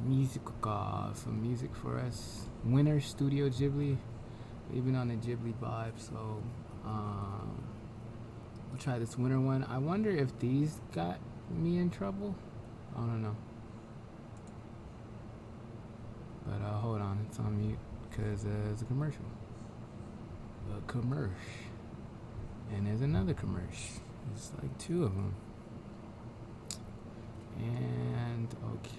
some music for us. Winter Studio Ghibli. We've been on a Ghibli vibe, so we'll try this winter one. I wonder if these got me in trouble. I don't know. But hold on, it's on mute because it's a commercial. A commercial. And there's another commercial. It's like two of them. And okay.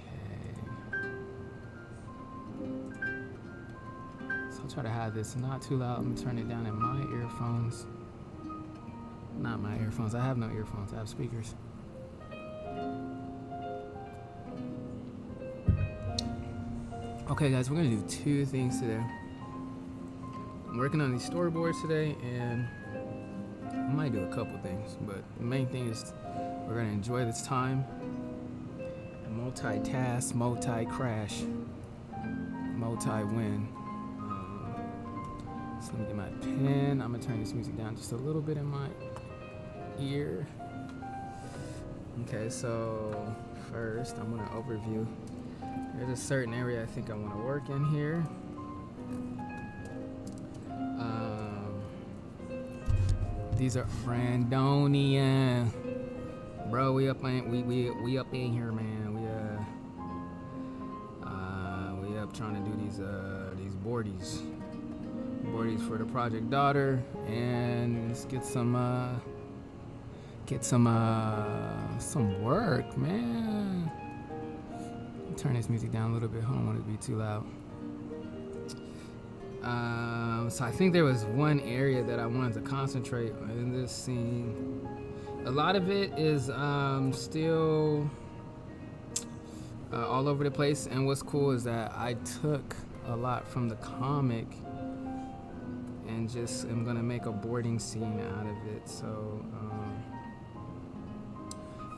So I'll try to have this not too loud. I'm gonna turn it down in my earphones. Not my earphones. I have no earphones. I have speakers. Okay, guys, we're gonna do two things today. I'm working on these storyboards today, and I might do a couple things, but the main thing is we're gonna enjoy this time. Multitask, multi-crash, multi-win. So let me get my pen. I'm gonna turn this music down just a little bit in my ear. Okay, so first I'm gonna overview. There's a certain area I think I want to work in here. These are Brandonian, bro. We up in here, man. We up trying to do these boardies for the project daughter, and let's get some work, man. Turn this music down a little bit. I don't want it to be too loud. So I think there was one area that I wanted to concentrate on in this scene. A lot of it is still all over the place, and what's cool is that I took a lot from the comic and just am gonna make a boarding scene out of it. So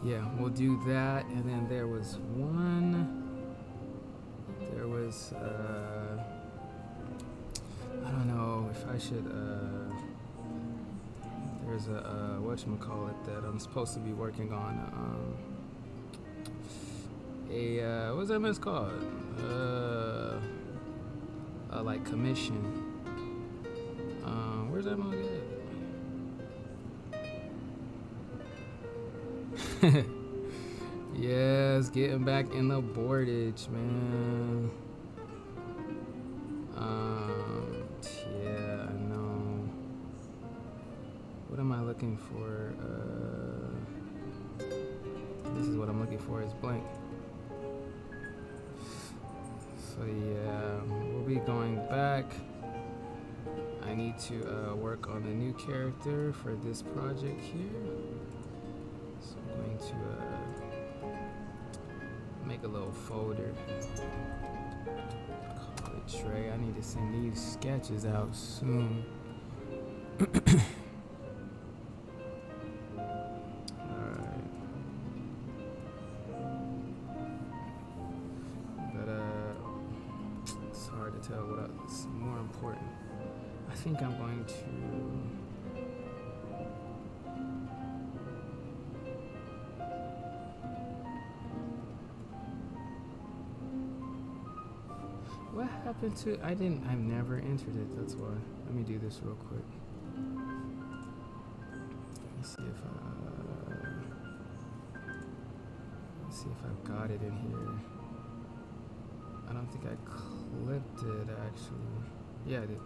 yeah, we'll do that. And then there was I don't know if I should there's a whatchamacallit that I'm supposed to be working on, what's that mess called, like commission. Where's that mug at? Yes, getting back in the boardage, man. Yeah, I know. What am I looking for? This is what I'm looking for, is blank. So yeah, we'll be going back. I need to work on the new character for this project here. So I'm going to make a little folder. Call it tray. I need to send these sketches out soon. Alright. But it's hard to tell what's more important. I think I'm going to what happened to I've never entered it, that's why. Let me do this real quick. Let's see if I've got it in here. I don't think I clipped it actually. Yeah, I did.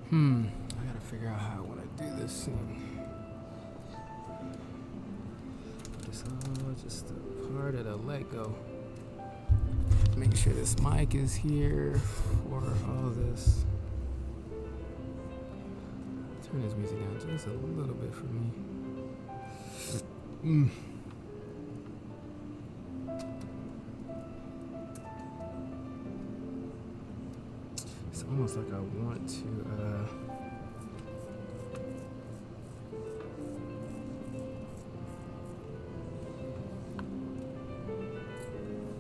I gotta figure out how I want to do this scene. It's all just a part of the Lego. Make sure this mic is here for all this. Turn this music down just a little bit for me. It's almost like I want to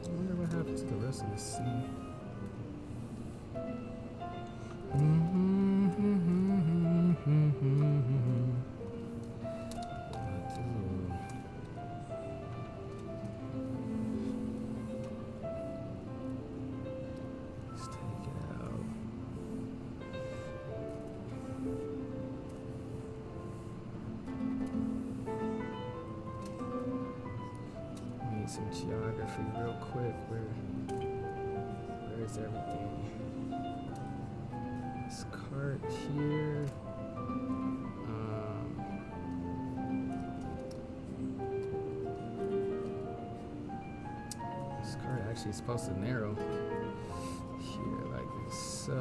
I wonder what happened to the rest of the scene. geography real quick. Where is everything? This cart here. This cart actually is supposed to narrow here like this. So.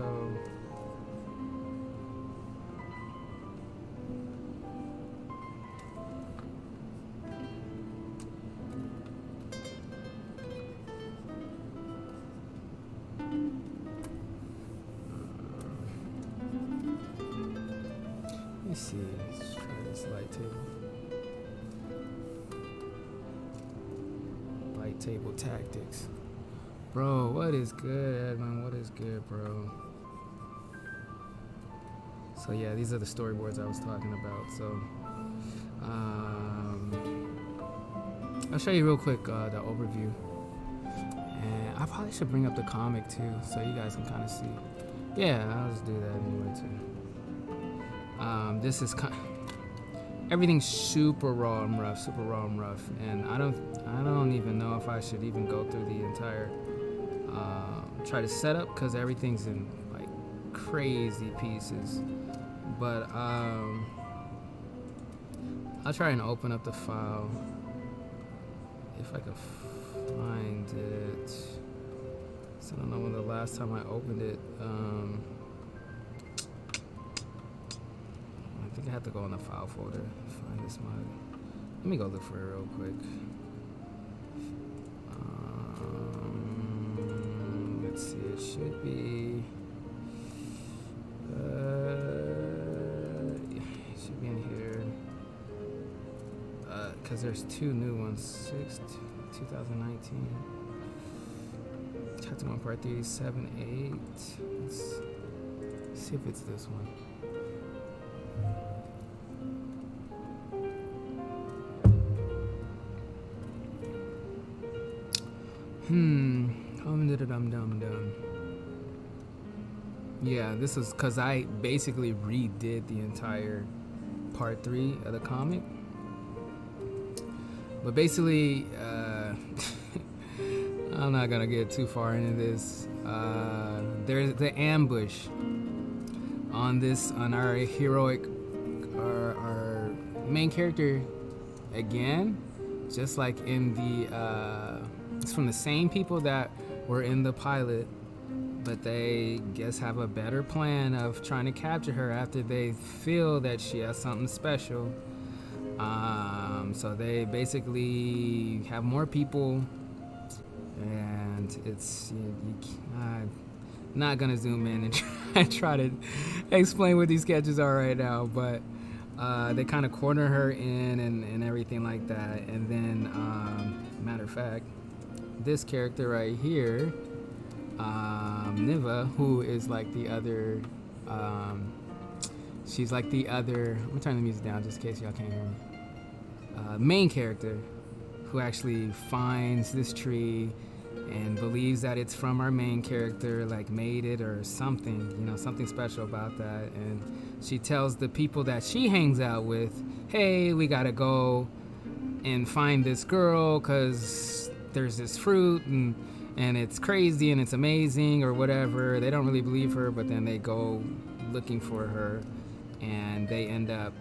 Let's see, let's try this light table. Light table tactics. Bro, what is good, Edmund? What is good, bro? So yeah, these are the storyboards I was talking about. So I'll show you real quick the overview. And I probably should bring up the comic too, so you guys can kind of see. Yeah, I'll just do that anyway too. This is everything's super raw and rough, and I don't even know if I should even go through the entire try to set up, because everything's in like crazy pieces. But I'll try and open up the file if I can find it. So I don't know when the last time I opened it. I think I have to go in the file folder to find this mug. Let me go look for it real quick. Let's see, it should be. It should be in here. Because there's two new ones. 2019. Chapter 1, Part 3, 7, 8. Let's see if it's this one. Dum. Yeah, this is because I basically redid the entire Part 3 of the comic. But basically, I'm not gonna get too far into this. There's the ambush on our heroic, our main character again, just like in the it's from the same people that were in the pilot, but they guess have a better plan of trying to capture her after they feel that she has something special. So they basically have more people, and it's I'm not gonna zoom in and try to explain what these sketches are right now, but they kind of corner her in and everything like that. And then matter of fact, this character right here, Niva, who is like the other she's like the other, I'm gonna turn the music down just in case y'all can't hear me, main character, who actually finds this tree and believes that it's from our main character, like made it or something, something special about that. And she tells the people that she hangs out with, hey, we gotta go and find this girl because there's this fruit and it's crazy and it's amazing or whatever. They don't really believe her, but then they go looking for her, and they end up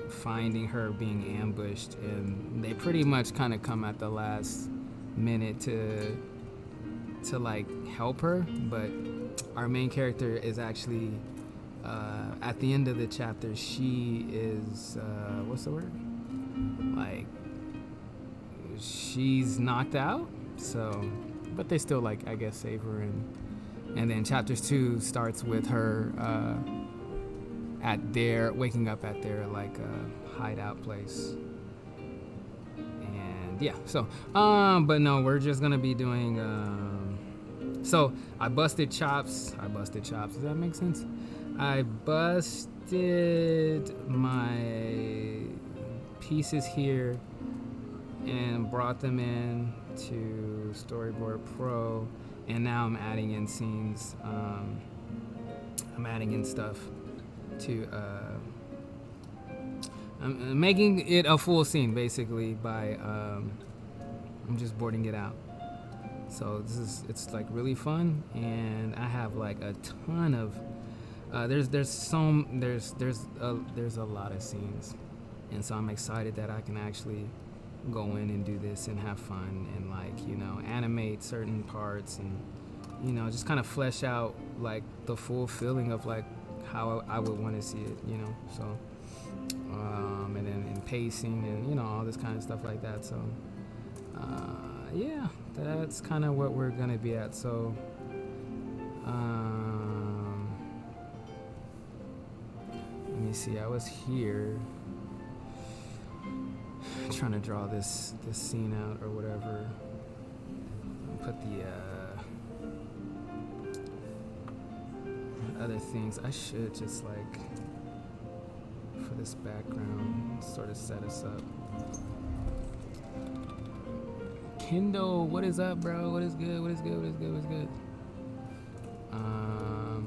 finding her being ambushed, and they pretty much kind of come at the last minute to like help her. But our main character is actually at the end of the chapter, she is what's the word, like she's knocked out, so but they still like, I guess, save her. And then chapters 2 starts with her waking up at their like hideout place. And yeah, so but no, we're just gonna be doing so I busted chops. Does that make sense? I busted my pieces here and brought them in to Storyboard Pro, and now I'm adding in scenes. I'm adding in stuff to I'm making it a full scene basically by I'm just boarding it out. So it's like really fun, and I have like a ton of there's a lot of scenes, and so I'm excited that I can actually go in and do this and have fun and like, you know, animate certain parts and, you know, just kind of flesh out like the full feeling of like how I would want to see it, you know. So and then in pacing and, you know, all this kind of stuff like that. So yeah, that's kind of what we're gonna be at. So let me see, I was here trying to draw this scene out or whatever. Put the other things. I should just like, for this background, sort of set us up. Kendall, what is up, bro? What is good? What is good? What is good? What is good?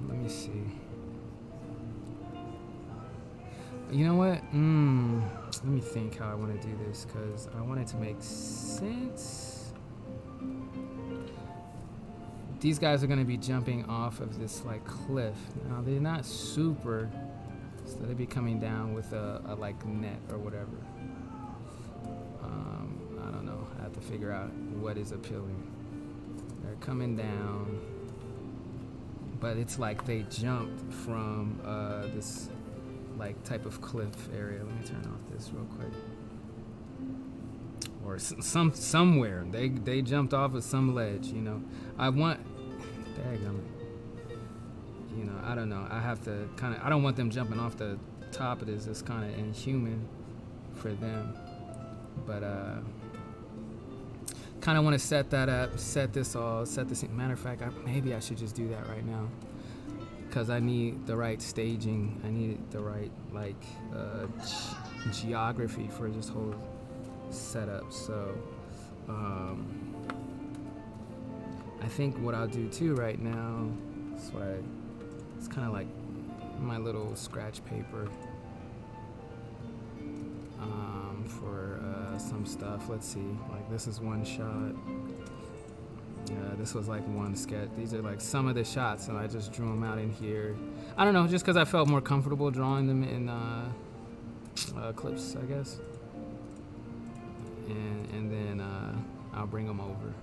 Let me see. You know what? Let me think how I want to do this, because I want it to make sense. These guys are going to be jumping off of this like cliff. Now they're not super, so they'll be coming down with a like net or whatever. I don't know. I have to figure out what is appealing. They're coming down, but it's like they jumped from this like type of cliff area. Let me turn off this real quick. Or somewhere they jumped off of some ledge, you know. I want, daggum, you know, I don't know. I have to kind of, I don't want them jumping off the top of this. It's kind of inhuman for them, but kind of want to set that up, set this. Matter of fact, maybe I should just do that right now, because I need the right staging. I need the right like geography for this whole setup. So I think what I'll do too right now is it's kind of like my little scratch paper for some stuff. Let's see, like this is one shot. This was like one sketch. These are like some of the shots, and I just drew them out in here. I don't know, just because I felt more comfortable drawing them in clips, I guess. And then I'll bring them over.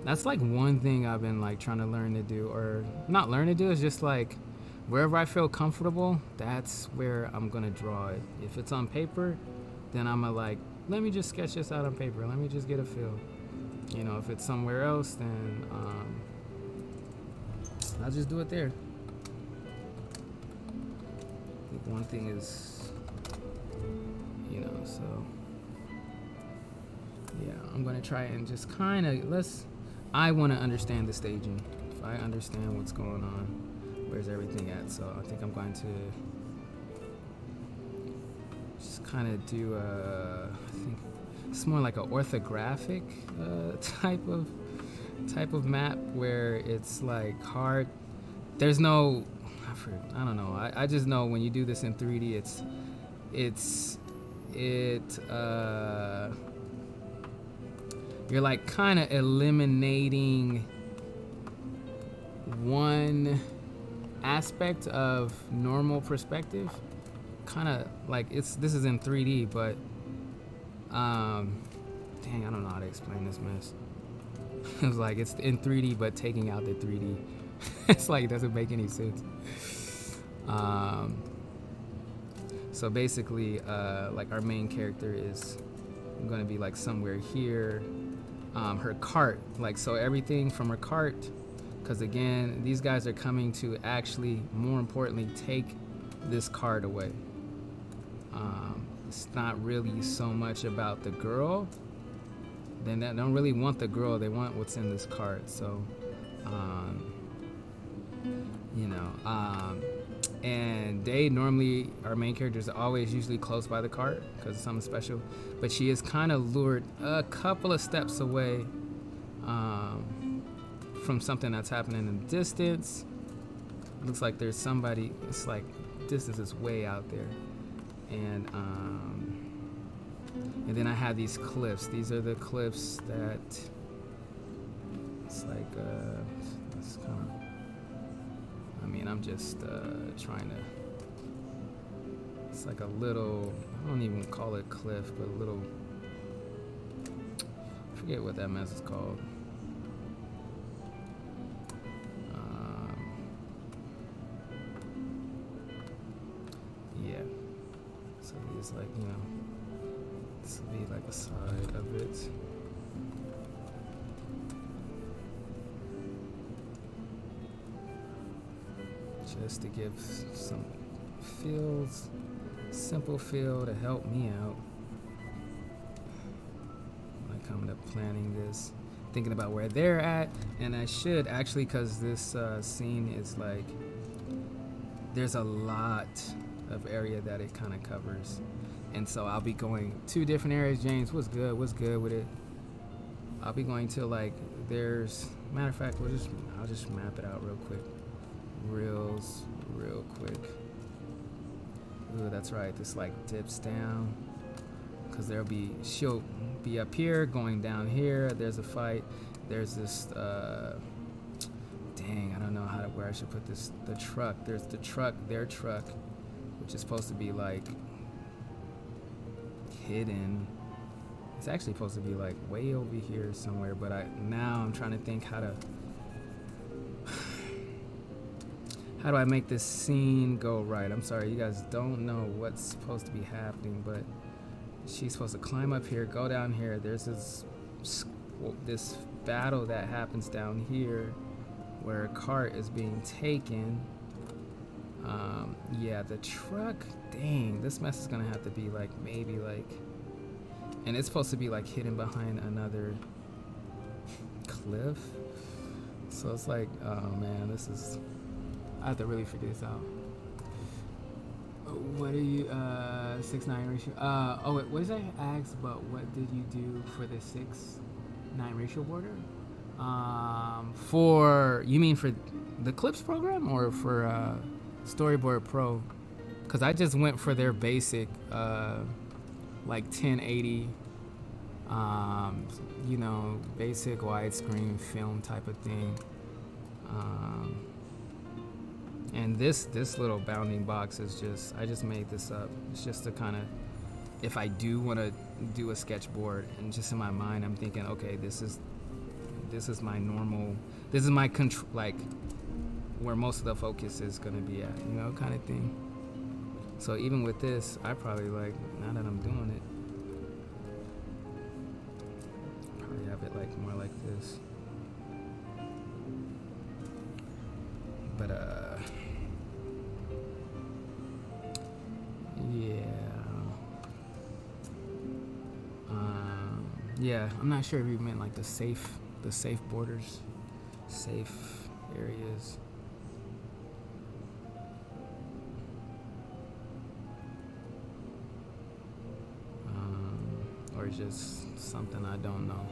That's like one thing I've been like trying to learn to do, or not learn to do, is just like wherever I feel comfortable, that's where I'm gonna draw it. If it's on paper, then I'm gonna like, let me just sketch this out on paper. Let me just get a feel. You know, if it's somewhere else, then I'll just do it there. I think one thing is, you know, so yeah, I'm gonna try and just kind of I want to understand the staging. If I understand what's going on, where's everything at, so I think I'm going to just kind of do I think it's more like an orthographic type of map, where it's like hard. There's no, I don't know. I just know when you do this in 3D, you're like kind of eliminating one aspect of normal perspective. Kind of like this is in 3D, but dang, I don't know how to explain this mess. It's like it's in 3D, but taking out the 3D. It's like, it doesn't make any sense. So basically, like our main character is going to be like somewhere here. Her cart, like, so everything from her cart, because again, these guys are coming to actually, more importantly, take this cart away. It's not really so much about the girl. They don't really want the girl, they want what's in this cart. So you know, and they normally, our main characters are always usually close by the cart because it's something special, but she is kind of lured a couple of steps away from something that's happening in the distance. Looks like there's somebody, it's like distance is way out there, and And then I have these cliffs. These are the cliffs that it's like it's kind of, I mean, I'm just trying to, it's like a little, I don't even call it cliff, but a little, I forget what that mess is called. Yeah. So it's like, you know, this will be like a side of it. Just to give some feels, simple feel to help me out when I come to planning this, thinking about where they're at. And I should actually, because this scene is like, there's a lot of area that it kind of covers, and so I'll be going to different areas. James, what's good with it? I'll be going to, like, there's, matter of fact, I'll just map it out real quick. Real quick. Ooh, that's right, this like dips down, because she'll be up here going down here. There's a fight. There's this dang, I don't know where I should put this. The truck, there's the truck, their truck, which is supposed to be like hidden. It's actually supposed to be like way over here somewhere, but now I'm trying to think how do I make this scene go right. I'm sorry, you guys don't know what's supposed to be happening, but she's supposed to climb up here, go down here. There's this battle that happens down here where a cart is being taken. Yeah, the truck, dang, this mess is gonna have to be like, maybe like, and it's supposed to be like hidden behind another cliff. So it's like, oh man, I have to really figure this out. What are you, 6-9 ratio? Oh wait, what did I ask about? What did you do for the 6-9 ratio border? You mean for the Clips program or for Storyboard Pro? Because I just went for their basic, like 1080, you know, basic widescreen film type of thing. And this little bounding box is I just made this up. It's just to kind of, if I do want to do a sketchboard, and just in my mind I'm thinking, okay, this is my normal, this is my control, like where most of the focus is going to be at, you know, kind of thing. So even with this, I probably, like, now that I'm doing it, probably have it like more like this. But yeah, I'm not sure if you meant like the safe borders, safe areas. Or just something I don't know.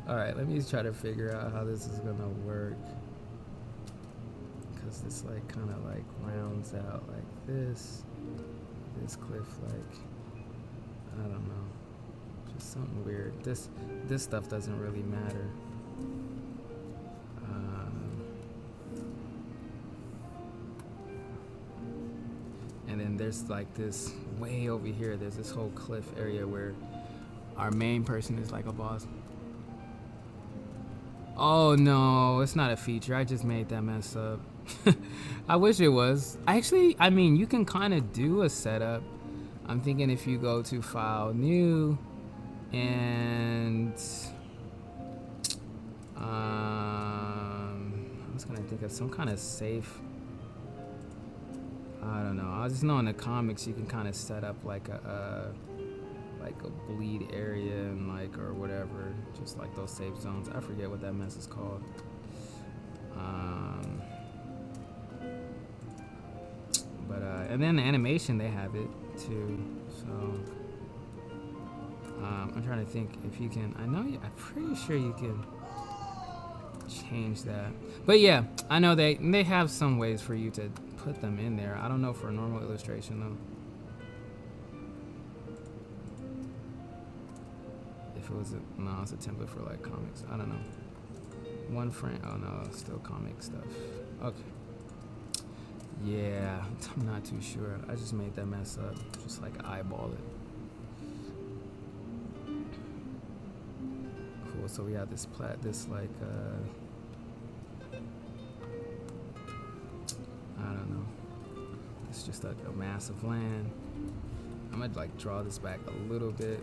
All right, let me try to figure out how this is gonna work, because this like kind of like rounds out like this cliff, like, I don't know, just something weird. This stuff doesn't really matter. And then there's like this way over here, there's this whole cliff area where our main person is like a boss. Oh no, it's not a feature. I just made that mess up. I wish it was. I mean, you can kind of do a setup. I'm thinking if you go to File, New, and I was gonna think of some kind of safe. I don't know. I just know in the comics you can kind of set up like a bleed area and like, or whatever, just like those safe zones. I forget what that mess is called. But and then the animation, they have it too. So I'm trying to think if you can. I'm pretty sure you can change that. But yeah, I know they have some ways for you to put them in there. I don't know for a normal illustration though. if it was no, it's a template for like comics. I don't know. One frame. Oh no, still comic stuff. Okay. Yeah, I'm not too sure. I just made that mess up. Just like eyeball it. Cool. So we have this like I don't know. It's just like a massive land. I'm gonna like draw this back a little bit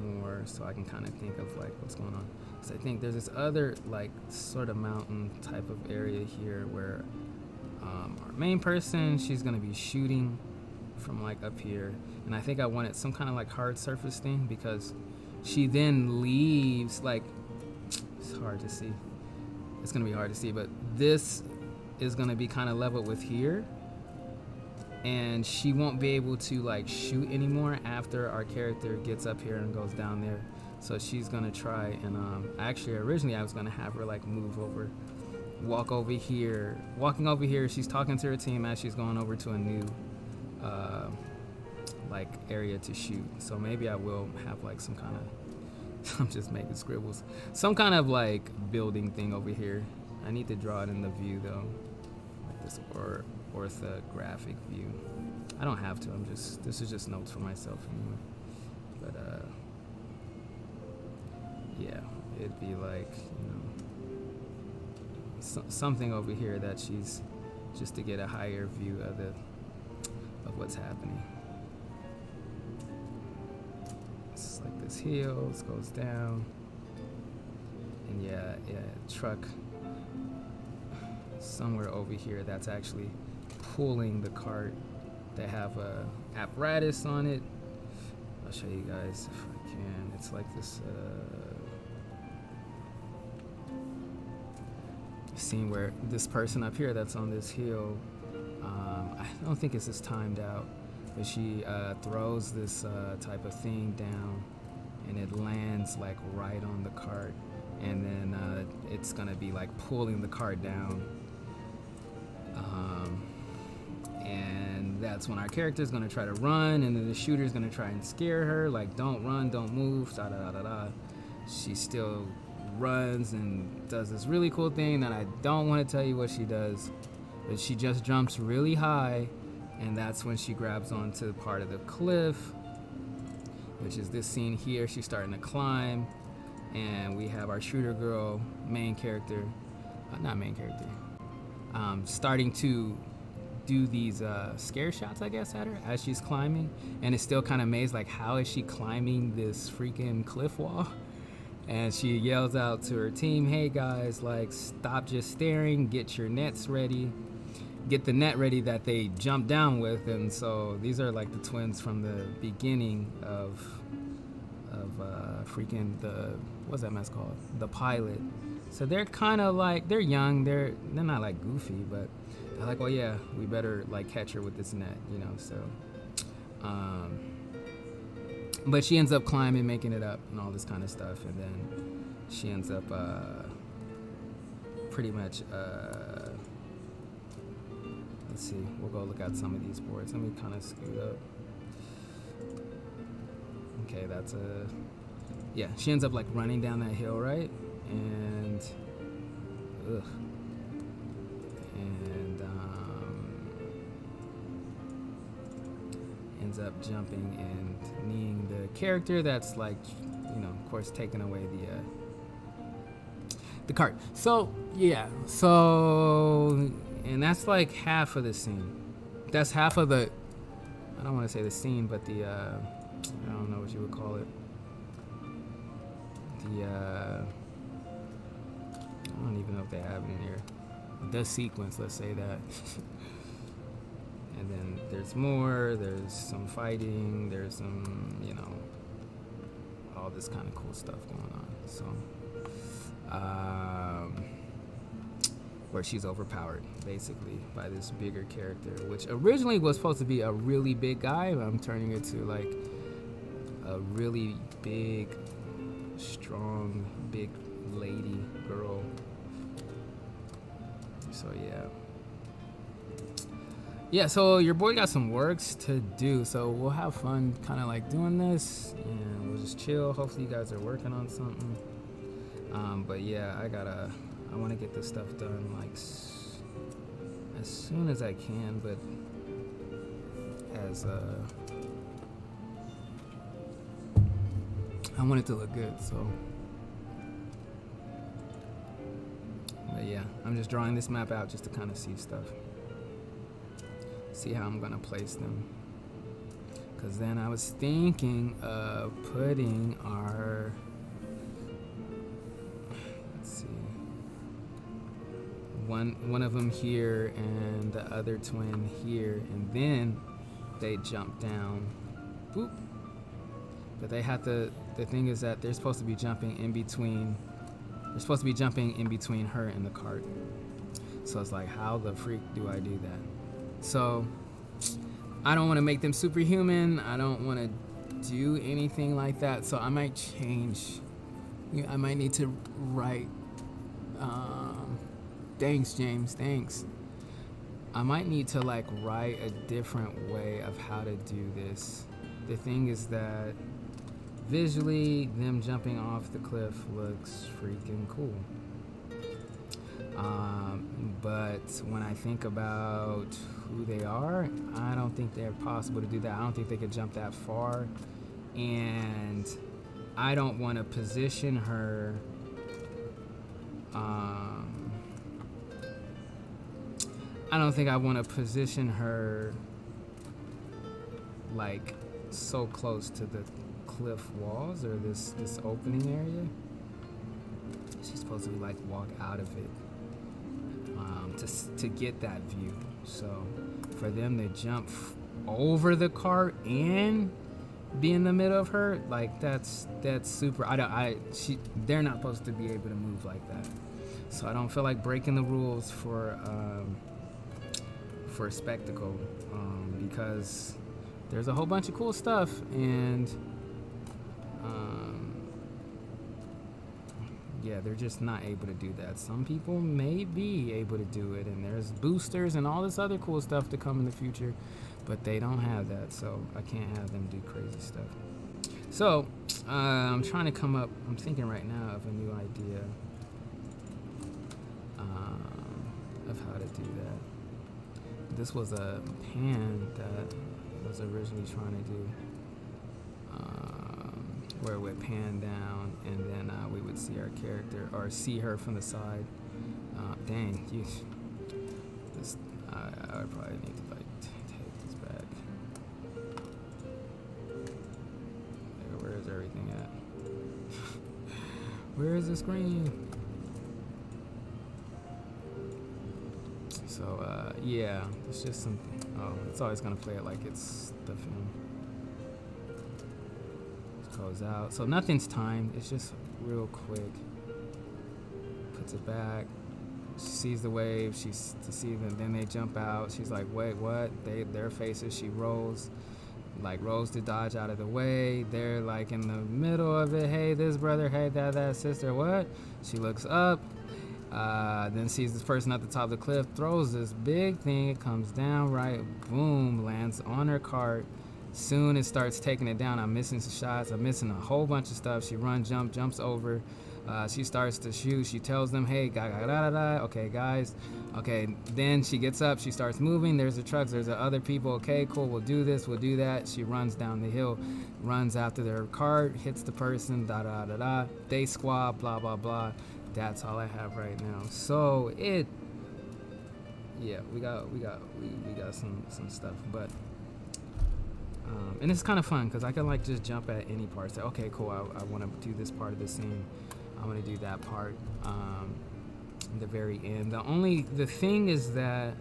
more so I can kind of think of like what's going on. So I think there's this other like sort of mountain type of area here where our main person, she's gonna be shooting from like up here, and I think I wanted some kind of like hard surface thing because she then leaves. Like, it's hard to see. It's gonna be hard to see, but this is gonna be kind of level with here, and she won't be able to like shoot anymore after our character gets up here and goes down there. So she's gonna try and actually originally I was gonna have her like move over, walking over here. She's talking to her team as she's going over to a new like area to shoot. So maybe I will have like some kind of I'm just making scribbles, some kind of like building thing over here. I need to draw it in the view though, like this orthographic view. I don't have to. This is just notes for myself anyway. But yeah, it'd be like, you know, something over here that she's just to get a higher view of what's happening. It's like this hill, this goes down, and yeah, truck somewhere over here that's actually pulling the cart. They have a apparatus on it. I'll show you guys if I can. It's like this scene where this person up here that's on this hill, I don't think it's as timed out, but she throws this type of thing down, and it lands like right on the cart, and then it's gonna be like pulling the cart down, and that's when our character is gonna try to run, and then the shooter's gonna try and scare her, like don't run, don't move, da da da da da. She still runs and does this really cool thing that I don't want to tell you what she does, but she just jumps really high, and that's when she grabs onto part of the cliff, which is this scene here. She's starting to climb, and we have our shooter girl, starting to do these scare shots, I guess, at her as she's climbing, and it's still kind of amazed, like, how is she climbing this freaking cliff wall? And she yells out to her team, hey guys, like, stop just staring, get your nets ready, get the net ready that they jumped down with. And so these are like the twins from the beginning of freaking what's that mess called? The pilot. So they're kind of like, they're young, they're not like goofy, but they're like, oh yeah, we better like catch her with this net, you know, so. But she ends up climbing, making it up, and all this kind of stuff, and then she ends up pretty much. Let's see. We'll go look at some of these boards. Let me kind of scoot up. Okay, that's yeah. She ends up like running down that hill, right? And ends up jumping and kneeing the character that's like, you know, of course, taking away the cart. So yeah, and that's like half of the scene. That's half of the, I don't want to say the scene, but the I don't know what you would call it. I don't even know if they have it in here. The sequence, let's say that. And then there's more, there's some fighting, there's some, you know, all this kind of cool stuff going on. So, where she's overpowered, basically, by this bigger character, which originally was supposed to be a really big guy, but I'm turning it to, like, a really big, strong, big lady girl. So, yeah. Yeah, so your boy got some works to do, so we'll have fun kind of like doing this, and we'll just chill. Hopefully you guys are working on something. But yeah, I want to get this stuff done like as soon as I can, but as I want it to look good, so. But yeah, I'm just drawing this map out just to kind of see stuff. See how I'm gonna place them. Cause then I was thinking of putting our, let's see, one of them here and the other twin here, and then they jump down. Boop. But they have to. The thing is that they're supposed to be jumping in between. They're supposed to be jumping in between her and the cart. So it's like, how the freak do I do that? So I don't want to make them superhuman. I don't want to do anything like that. So I might change. I might need to write. Thanks, James. Thanks. I might need to like write a different way of how to do this. The thing is that visually, them jumping off the cliff looks freaking cool. But when I think about who they are, I don't think they're possible to do that. I don't think they could jump that far. And I don't want to position her. I don't think I want to position her like so close to the cliff walls or this opening area. She's supposed to like walk out of it to get that view. So for them to jump over the cart and be in the middle of her, like that's super. They're not supposed to be able to move like that. So I don't feel like breaking the rules for spectacle, because there's a whole bunch of cool stuff, and yeah, they're just not able to do that. Some people may be able to do it, and there's boosters and all this other cool stuff to come in the future, but they don't have that, so I can't have them do crazy stuff. So I'm trying to come up, I'm thinking right now of a new idea of how to do that. This was a pan that I was originally trying to do, where it would pan down, and then we would see our character, or see her from the side. Dang, this, I would probably need to like take this back. Where is everything at? Where is the screen? So yeah, it's just something. Oh, it's always gonna play it like it's the film. Goes out, so nothing's timed. It's just real quick. Puts it back. She sees the wave. She's to see them. Then they jump out. She's like, "Wait, what?" Their faces. She rolls to dodge out of the way. They're like in the middle of it. Hey, this brother. Hey, that sister. What? She looks up. Then sees this person at the top of the cliff. Throws this big thing. It comes down. Right. Boom. Lands on her cart. Soon it starts taking it down. I'm missing some shots. I'm missing a whole bunch of stuff. She jumps over. She starts to shoot. She tells them, hey, okay, guys. Okay, then she gets up. She starts moving. There's the trucks. There's the other people. Okay, cool. We'll do this. We'll do that. She runs down the hill, runs after their cart, hits the person, They squab, blah, blah, blah. That's all I have right now. So yeah, we got some stuff, but and it's kind of fun because I can like just jump at any part. Say, okay, cool. I want to do this part of the scene. I want to do that part. The very end. The thing is that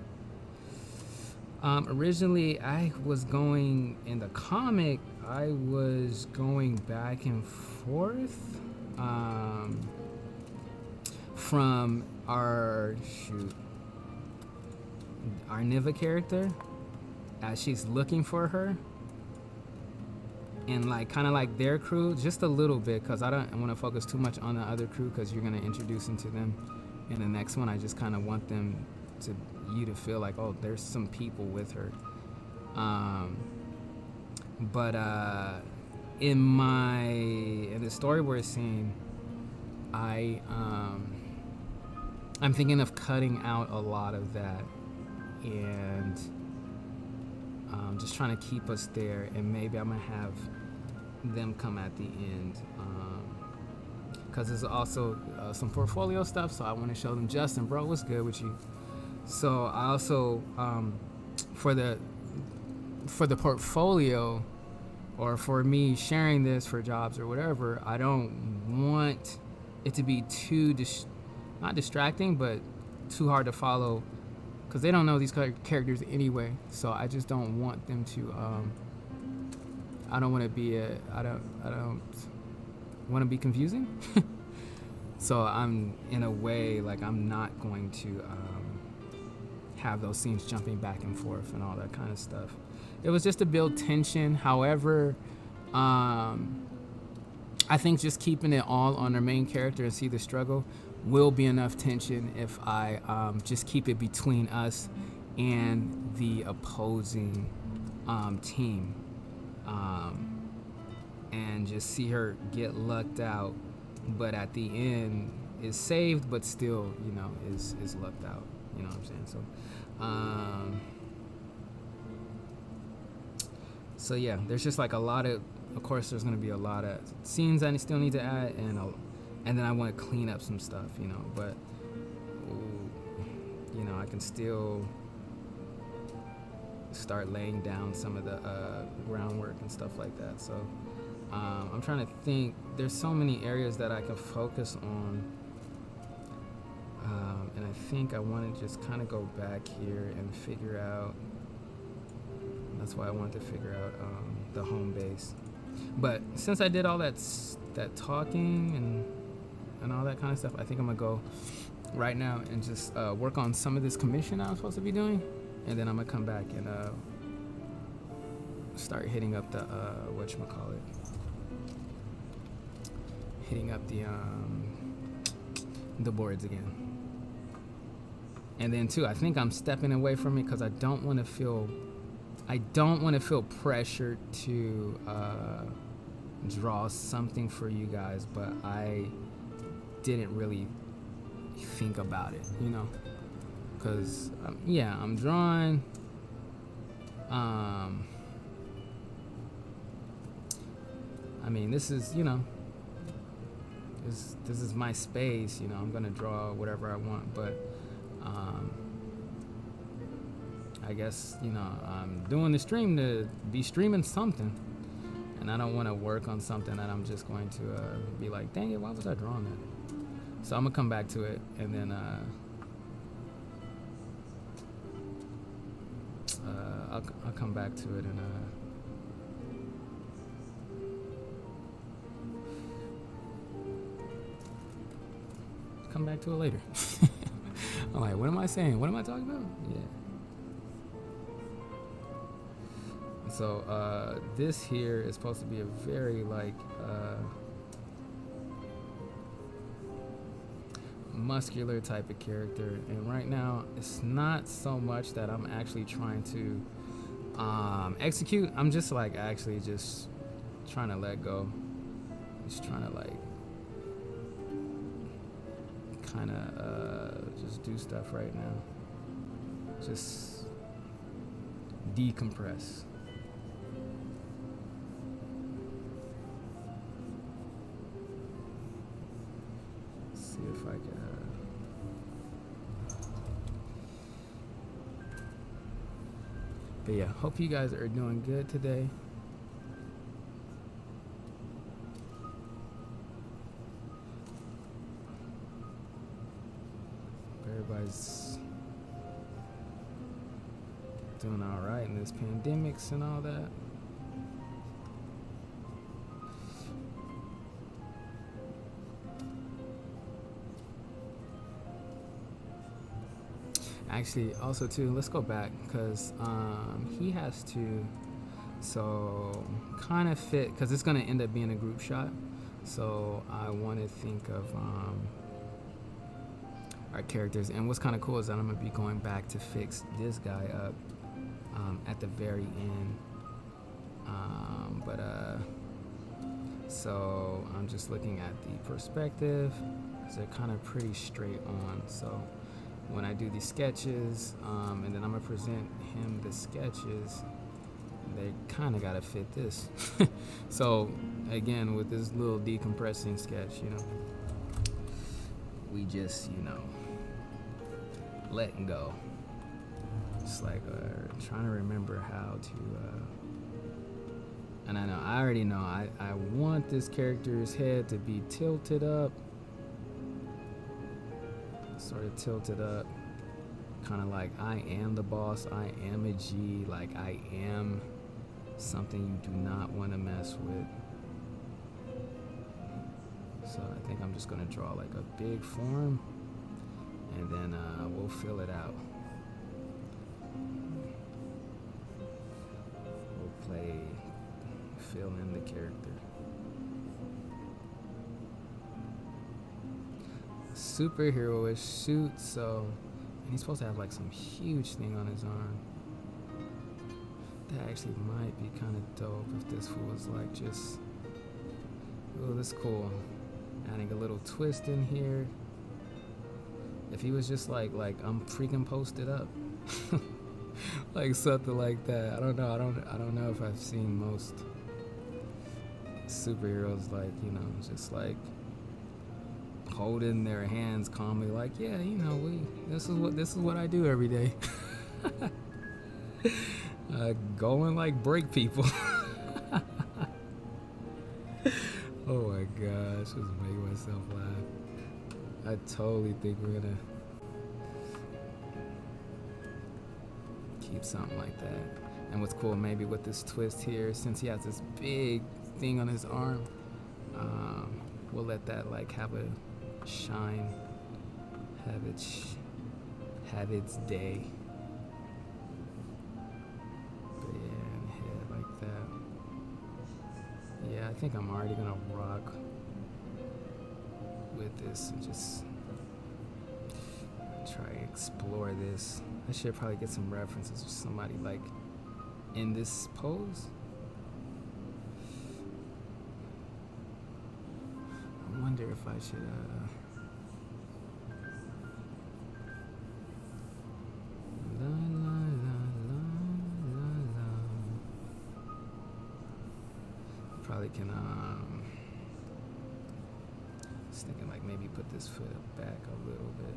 originally I was going in the comic. I was going back and forth from our Niva character as she's looking for her. And like kind of like their crew just a little bit, because I don't want to focus too much on the other crew because you're going to introduce into them in the next one. I just kind of want them to you to feel like, oh, there's some people with her. But in the storyboard scene, I'm thinking of cutting out a lot of that and just trying to keep us there, and maybe I'm gonna have them come at the end, because there's also some portfolio stuff, so I want to show them. Justin, bro, what's good with you? So I also for the portfolio, or for me sharing this for jobs or whatever, I don't want it to be too not distracting, but too hard to follow, because they don't know these characters anyway. So I just don't want them to I don't want to be I don't want to be confusing. So I'm, in a way, like, I'm not going to have those scenes jumping back and forth and all that kind of stuff. It was just to build tension. However, I think just keeping it all on our main character and see the struggle will be enough tension if I just keep it between us and the opposing team, and just see her get lucked out, but at the end is saved, but still, you know, is lucked out. You know what I'm saying? So yeah, there's just like a lot of course, there's gonna be a lot of scenes I still need to add, and then I want to clean up some stuff, you know. But you know, I can still start laying down some of the groundwork and stuff like that. So I'm trying to think. There's so many areas that I can focus on, and I think I want to just kind of go back here and figure out. That's why I wanted to figure out the home base. But since I did all that talking and all that kind of stuff, I think I'm gonna go right now and just work on some of this commission I'm supposed to be doing, and then I'm gonna come back and start hitting up the whatchamacallit, hitting up the boards again. And then too, I think I'm stepping away from it because I don't want to feel pressured to draw something for you guys, but I didn't really think about it, you know, because yeah, I'm drawing. I mean, this is, you know, this is my space, you know. I'm gonna draw whatever I want, but I guess, you know, I'm doing the stream to be streaming something, and I don't want to work on something that I'm just going to be like, dang it, why was I drawing that? So I'm gonna come back to it, and then I'll come back to it and come back to it later. I'm like, what am I saying? What am I talking about? Yeah. So this here is supposed to be a very like muscular type of character, and right now it's not so much that I'm actually trying to execute. I'm just like actually just trying to let go, just trying to like kind of just do stuff right now, just decompress. See if I can but yeah, hope you guys are doing good today. Everybody's doing all right in this pandemics and all that. Actually, also too, let's go back because he has to, so kind of fit, because it's going to end up being a group shot. So I want to think of, our characters. And what's kind of cool is that I'm gonna be going back to fix this guy up at the very end. So I'm just looking at the perspective, because they're kind of pretty straight on. So when I do these sketches, and then I'm gonna present him the sketches, they kind of gotta fit this. So again, with this little decompressing sketch, you know, we just, you know, letting go. It's like trying to remember how to, and I already know, I want this character's head to be tilted up, sort of tilted up, kind of like I am the boss, I am a G, like I am something you do not want to mess with. So I think I'm just gonna draw like a big form, and then we'll fill it out. We'll fill in the character. Superhero-ish suit, so, and he's supposed to have like some huge thing on his arm. That actually might be kind of dope if this was like just, oh, this is cool. Adding a little twist in here. If he was just like I'm freaking posted up. Like something like that. I don't know. I don't know if I've seen most superheroes like, you know, just like holding their hands calmly, like, yeah, you know, this is what I do every day. Go and like break people. Oh my gosh, just make myself laugh. I totally think we're gonna keep something like that. And what's cool, maybe with this twist here, since he has this big thing on his arm, we'll let that like have a shine, have its day. But yeah, and head like that. Yeah, I think I'm already gonna rock with this and just try to explore this. I should probably get some references of somebody like in this pose. I wonder if I should la, la, la, la, la, la. Probably can just thinking like maybe put this foot back a little bit.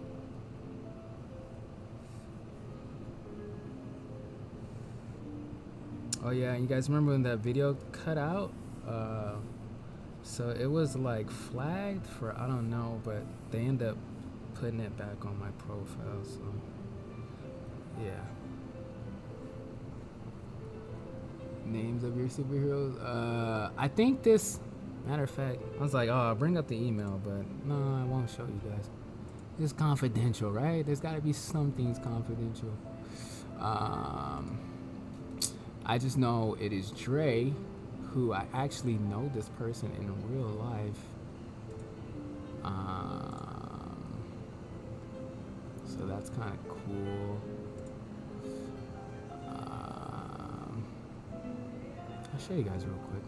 Oh yeah, you guys remember when that video cut out? So it was like flagged for, I don't know, but they end up putting it back on my profile, so yeah. Names of your superheroes? I think this, matter of fact, I was like, oh, I'll bring up the email, but no, I won't show you guys. It's confidential, right? There's gotta be some things confidential. I just know it is Dre, who I actually know this person in real life. So that's kind of cool. I'll show you guys real quick.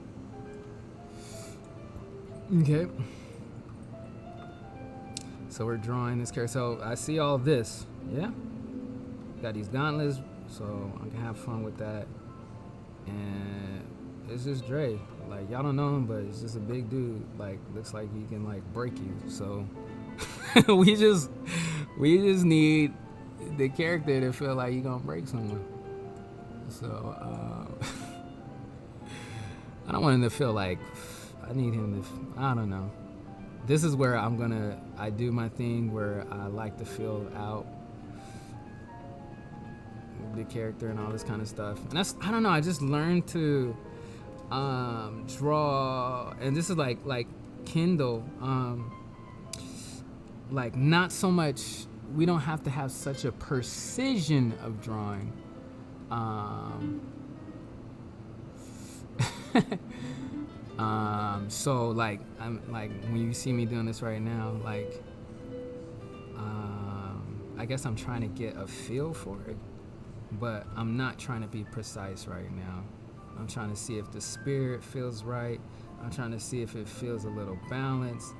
Okay. So we're drawing this character. So I see all this, yeah? Got these gauntlets, so I can have fun with that. And it's just Dre. Like, y'all don't know him, but he's just a big dude. Like, looks like he can like break you. So we just need the character to feel like he gonna break someone. So I don't want him to feel like, I need him to, I don't know. This is where I do my thing where I like to fill out the character and all this kind of stuff. And that's, I don't know, I just learned to draw, and this is like Kindle, like not so much, we don't have to have such a precision of drawing. So like I'm like when you see me doing this right now, like I guess I'm trying to get a feel for it, but I'm not trying to be precise right now. I'm trying to see if the spirit feels right. I'm trying to see if it feels a little balanced.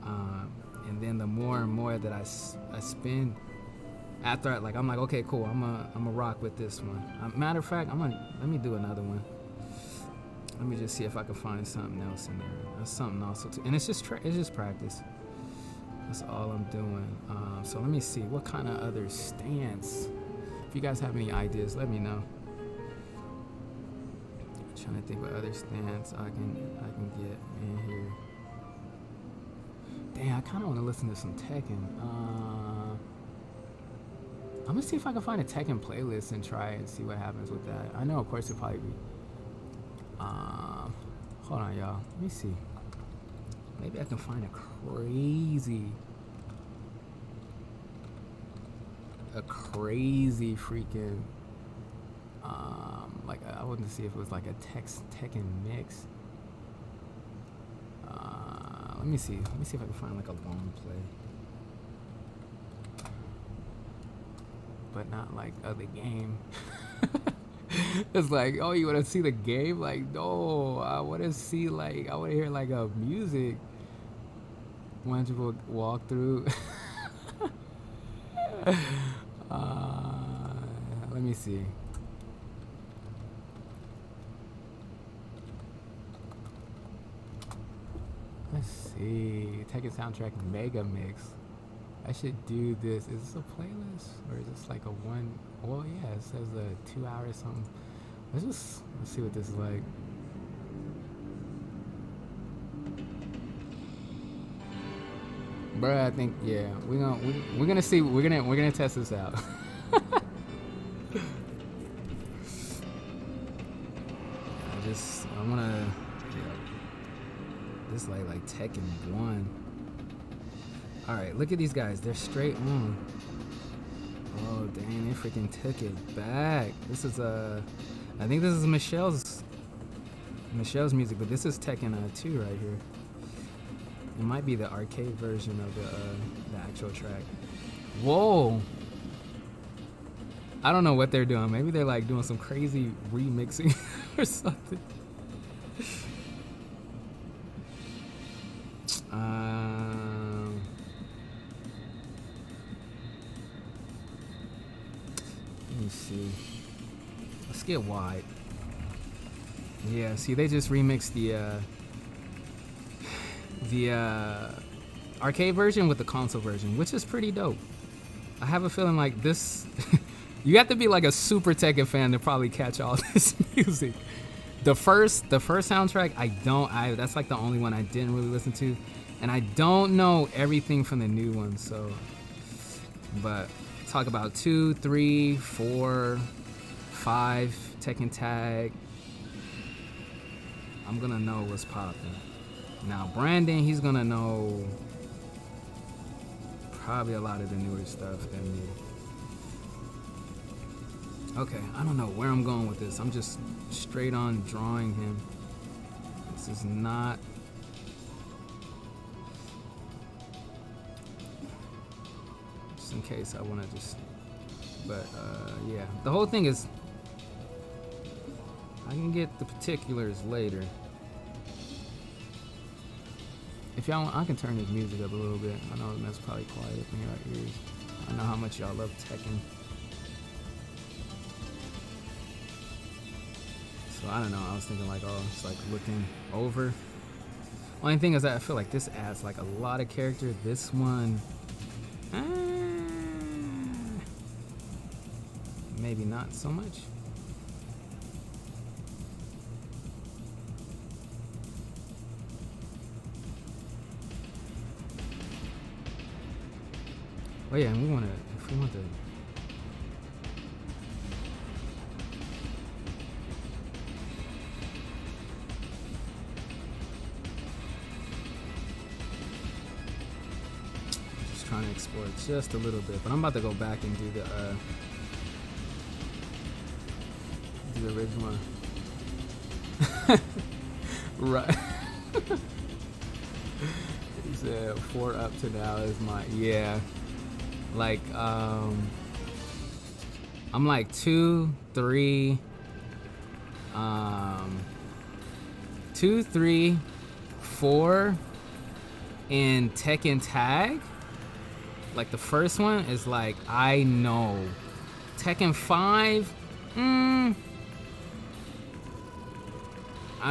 And then the more and more that I spin, after I'm like, okay, cool, I'm a rock with this one. Matter of fact, let me do another one. Let me just see if I can find something else in there. That's something also too, and it's just practice. That's all I'm doing. So let me see what kind of other stance. If you guys have any ideas, let me know. I'm trying to think what other stance I can get in here. Damn, I kind of want to listen to some Tekken. I'm gonna see if I can find a Tekken playlist and try and see what happens with that. I know, of course, it'll probably be. Hold on, y'all. Let me see. Maybe I can find a crazy freaking. Like I wanted to see if it was like a Tekken mix. Let me see if I can find like a long play. But not like other game. It's like, oh, you want to see the game? Like, no, I want to see I want to hear like a music. Wonderful walkthrough. Let me see. Let's see. Tekken soundtrack mega mix. I should do this. Is this a playlist or is this like a one? Well, yeah, it says a 2 hour something. Let's see what this is like. Bruh, I think we're gonna see. We're gonna test this out. I wanna. This like Tekken 1. All right, look at these guys. They're straight on. Oh dang, they freaking took it back. This is I think this is Michelle's music, but this is Tekken 2 right here. It might be the arcade version of the actual track. Whoa! I don't know what they're doing. Maybe they're like doing some crazy remixing or something. Let me see. Let's get wide. Yeah, see, they just remixed the arcade version with the console version, which is pretty dope. I have a feeling like this. You have to be like a super Tekken fan to probably catch all this music. The first soundtrack, that's like the only one I didn't really listen to, and I don't know everything from the new one. So, but talk about 2, 3, 4, 5 Tekken Tag. I'm gonna know what's popping. Now Brandon, he's gonna know probably a lot of the newer stuff than me. Okay, I don't know where I'm going with this. I'm just straight on drawing him. This is not. Just in case I want to just. But yeah, the whole thing is. I can get the particulars later. If y'all want, I can turn this music up a little bit. I know that's probably quiet in your ears. I know how much y'all love Tekken. So I don't know, I was thinking like, oh, it's like looking over. Only thing is that I feel like this adds like a lot of character. This one, maybe not so much. Oh yeah, and if we want to. Just trying to explore just a little bit, but I'm about to go back and do the original one. Right. He said 4 up to now is my, yeah. Like I'm like 2, 3, 2, 3, 4 in Tekken Tag. Like the first one is like, I know. Tekken 5, I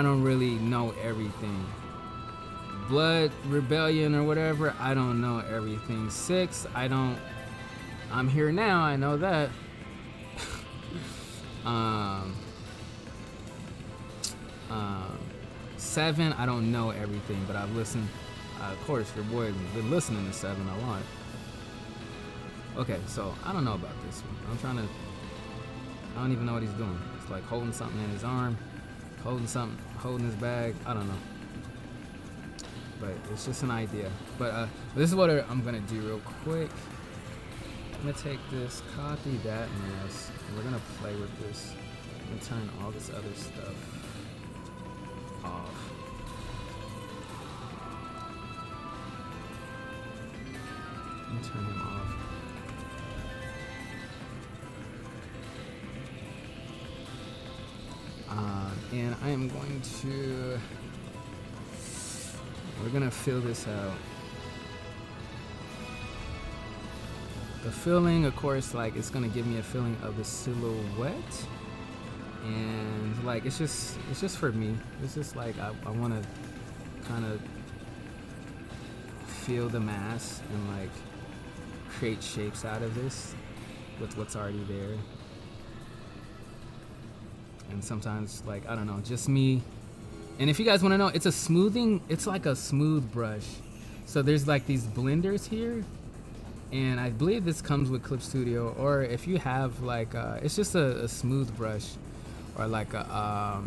don't really know everything. Blood Rebellion or whatever, I don't know everything. 6, I'm here now, I know that. 7, I don't know everything, but I've listened. Of course, your boy been listening to 7 a lot. Okay, so I don't know about this one. I don't even know what he's doing. It's like holding something in his arm, holding his bag. I don't know. But it's just an idea. But this is what I'm gonna do real quick. I'm gonna take this, copy that mess, and we're gonna play with this. I'm gonna turn all this other stuff off. Let me turn him off. And I am going to, we're gonna fill this out. The filling, of course, like it's gonna give me a feeling of the silhouette, and like it's just for me. It's just like I want to kind of feel the mass and like create shapes out of this with what's already there. And sometimes, like, I don't know, just me. And if you guys want to know, it's like a smooth brush. So there's like these blenders here, and I believe this comes with Clip Studio, or if you have like it's just a smooth brush, or like a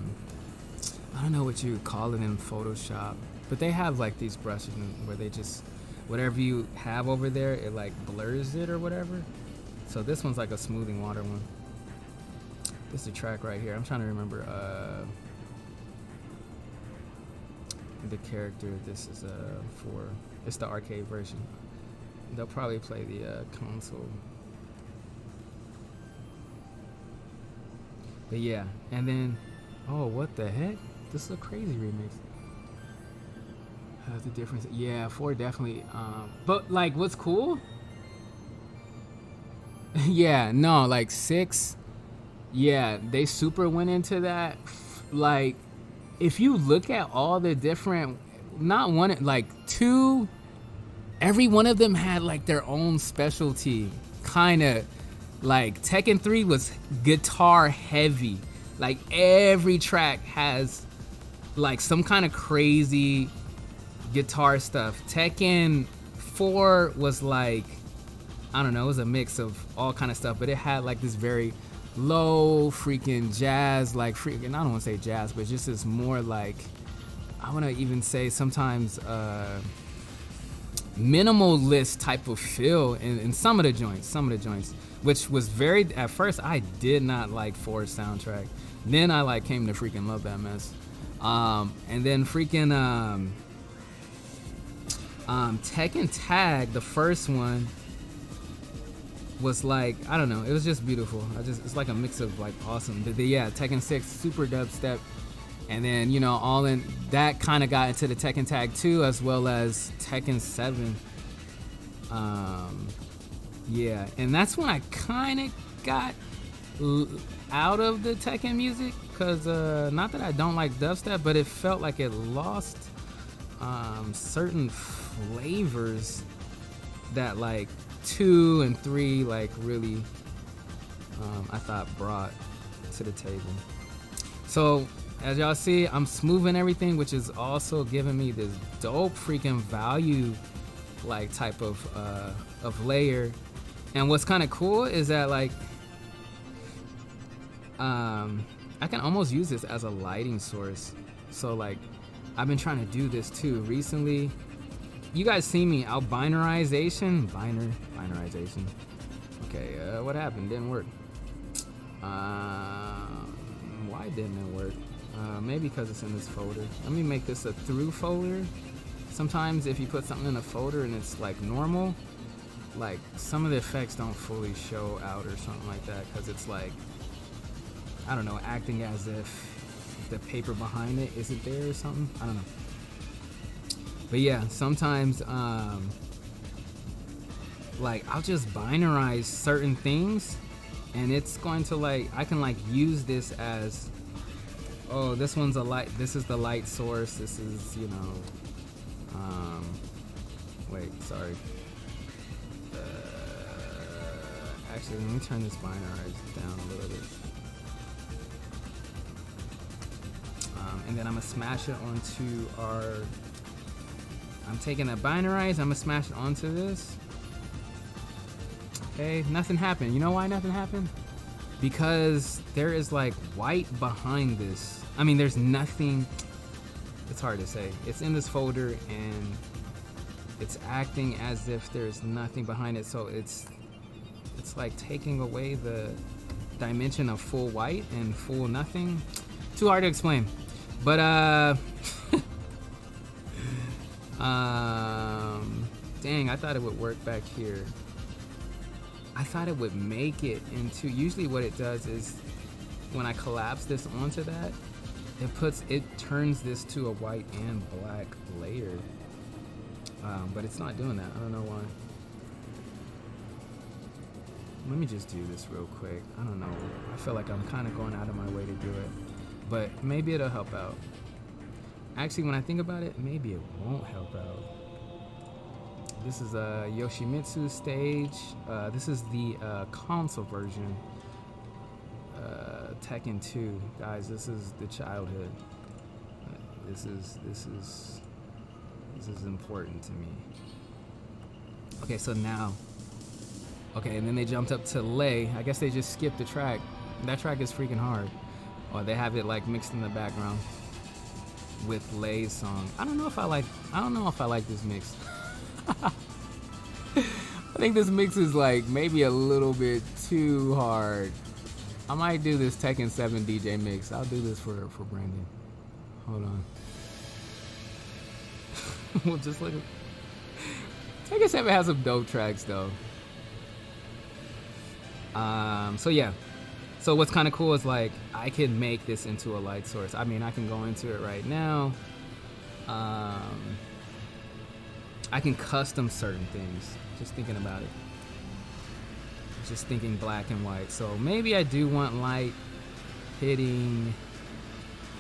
I don't know what you call it in Photoshop, but they have like these brushes where they just, whatever you have over there, it like blurs it or whatever. So this one's like a smoothing water one. This is the track right here. I'm trying to remember the character this is for. It's the arcade version. They'll probably play the console. But yeah, and then, oh, what the heck? This is a crazy remix. How's the difference? Yeah, 4 definitely. But like, what's cool? Yeah, no, like 6. Yeah, they super went into that. Like, if you look at all the different, not one, like 2, every one of them had like their own specialty. Kind of like Tekken 3 was guitar heavy. Like every track has like some kind of crazy guitar stuff. Tekken 4 was like, I don't know, it was a mix of all kind of stuff, but it had like this very low freaking jazz, like freaking, I don't want to say jazz, but just this more like, I want to even say sometimes minimalist type of feel in some of the joints, which was very, at first I did not like 4's soundtrack. Then I like came to freaking love that mess. And then freaking Tekken Tag, the first one, was like, I don't know, it was just beautiful. It's like a mix of like awesome. Yeah, Tekken 6, super dubstep. And then, you know, all in that kind of got into the Tekken Tag 2 as well as Tekken 7. Yeah, and that's when I kind of got out of the Tekken music, because not that I don't like dubstep, but it felt like it lost certain flavors that like 2 and 3 like really I thought brought to the table. So as y'all see, I'm smoothing everything, which is also giving me this dope freaking value like type of layer. And what's kind of cool is that like I can almost use this as a lighting source. So like I've been trying to do this too recently. You guys see me albinarization. Okay, what happened? Didn't work. Why didn't it work? Maybe because it's in this folder. Let me make this a through folder. Sometimes if you put something in a folder and it's like normal, like some of the effects don't fully show out or something like that, because it's like, I don't know, acting as if the paper behind it isn't there or something. I don't know. But yeah, sometimes like I'll just binarize certain things, and it's going to like, I can like use this as, oh, this one's a light, this is the light source, this is, you know, wait, sorry. Actually, let me turn this binarize down a little bit. And then I'm gonna smash it onto our, I'm taking that binarize, I'm gonna smash it onto this. Okay, nothing happened. You know why nothing happened? Because there is like white behind this. I mean, there's nothing, it's hard to say. It's in this folder and it's acting as if there's nothing behind it. So it's like taking away the dimension of full white and full nothing. Too hard to explain. But dang, I thought it would work back here. I thought it would make it into, usually what it does is when I collapse this onto that, it turns this to a white and black layer. But it's not doing that. I don't know why. Let me just do this real quick. I don't know. I feel like I'm kind of going out of my way to do it, but maybe it'll help out. Actually, when I think about it, maybe it won't help out. This is a Yoshimitsu stage. This is the console version. Tekken 2, guys. This is the childhood. This is important to me. Okay, so now. Okay, and then they jumped up to Lei. I guess they just skipped the track. That track is freaking hard. Or they have it like mixed in the background with Lei's song. I don't know if I like this mix. I think this mix is like maybe a little bit too hard. I might do this Tekken 7 DJ mix. I'll do this for Brandon. Hold on. We'll just look at Tekken 7 has some dope tracks though. So yeah. So what's kind of cool is like I can make this into a light source. I mean, I can go into it right now. I can custom certain things. Just thinking about it. Just thinking black and white. So maybe I do want light hitting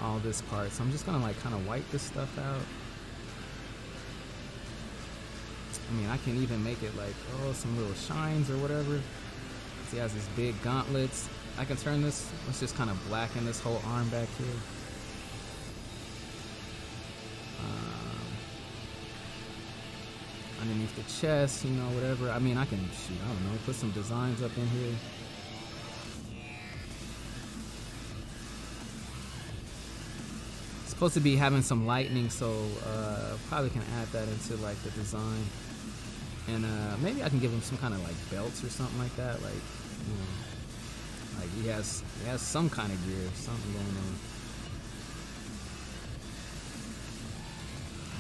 all this part. So I'm just gonna like kind of wipe this stuff out. I mean, I can even make it like, oh, some little shines or whatever. He has these big gauntlets. I can turn this, let's just kind of blacken this whole arm back here. Underneath the chest, you know, whatever. I mean, I can, shoot, I don't know, put some designs up in here. It's supposed to be having some lightning, so probably can add that into like the design. And maybe I can give him some kind of like belts or something like that. Like, you know, like he has some kind of gear, something going on.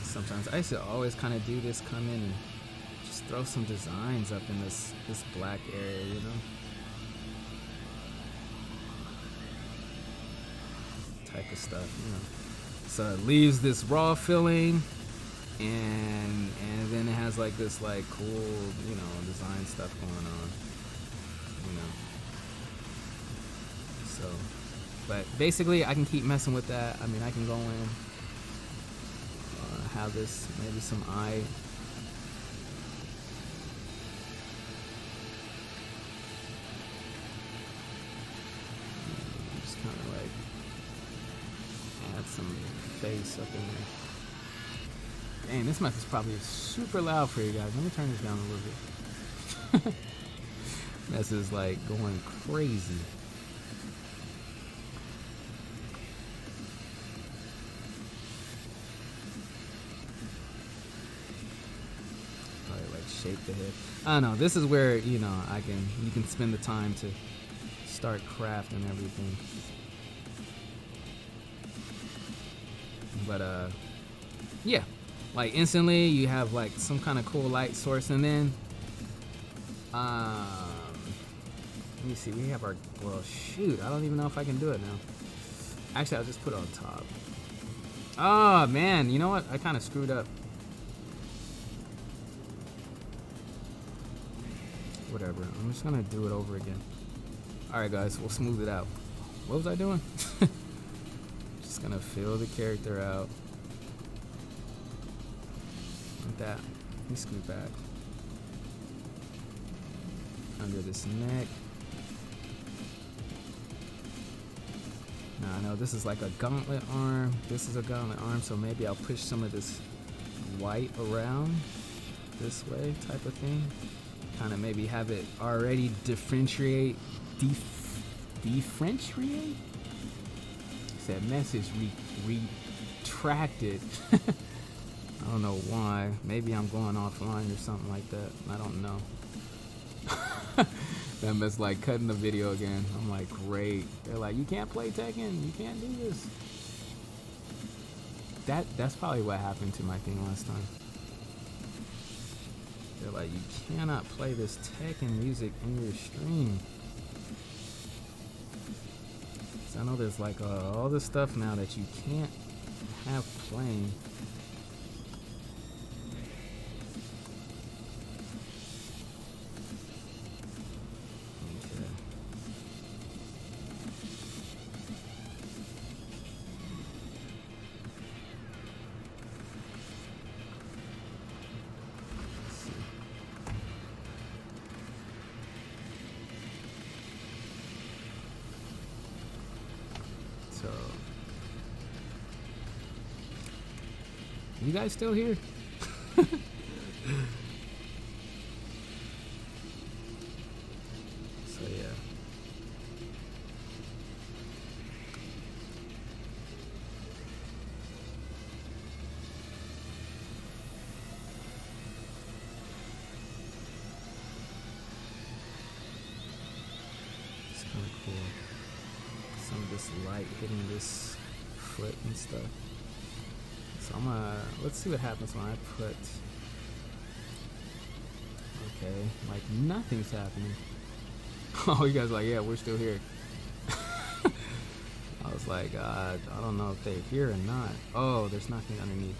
Sometimes I used to always kind of do this, come in and just throw some designs up in this black area, you know. Type of stuff, you know. So it leaves this raw feeling. And then it has like this like cool, you know, design stuff going on, you know. So, but basically I can keep messing with that. I mean, I can go in, have this, maybe some eye. Just kind of like add some face up in there. Dang, this mess is probably super loud for you guys. Let me turn this down a little bit. This is like going crazy. Probably like shape the head. I don't know. This is where, you know, you can spend the time to start crafting everything. But yeah. Like instantly you have like some kind of cool light source, and then Let me see. We have our. Well, shoot. I don't even know if I can do it now. Actually, I'll just put it on top. Oh man, you know what? I kind of screwed up. Whatever. I'm just gonna do it over again. All right, guys. We'll smooth it out. What was I doing? Just gonna fill the character out. Like that. Let me scoot back. Under this neck. Now I know this is like a gauntlet arm. This is a gauntlet arm, so maybe I'll push some of this white around this way type of thing. Kind of maybe have it already differentiate. Differentiate? Said message retracted. I don't know why. Maybe I'm going offline or something like that. I don't know. That mess like cutting the video again. I'm like, great. They're like, you can't play Tekken. You can't do this. That's probably what happened to my thing last time. They're like, you cannot play this Tekken music in your stream. So I know there's like all this stuff now that you can't have playing. You guys still here? So yeah. It's kind of cool. Some of this light hitting this foot and stuff. So I'm gonna, let's see what happens when I put, okay, like nothing's happening. Oh, you guys are like, yeah, we're still here. I was like, I don't know if they're here or not. Oh, there's nothing underneath.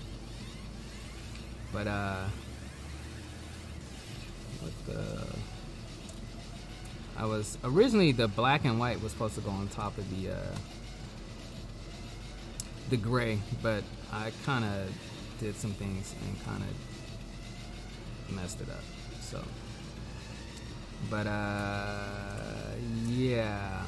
But, I was, originally the black and white was supposed to go on top of the gray, but I kind of did some things and kind of messed it up. So, but yeah.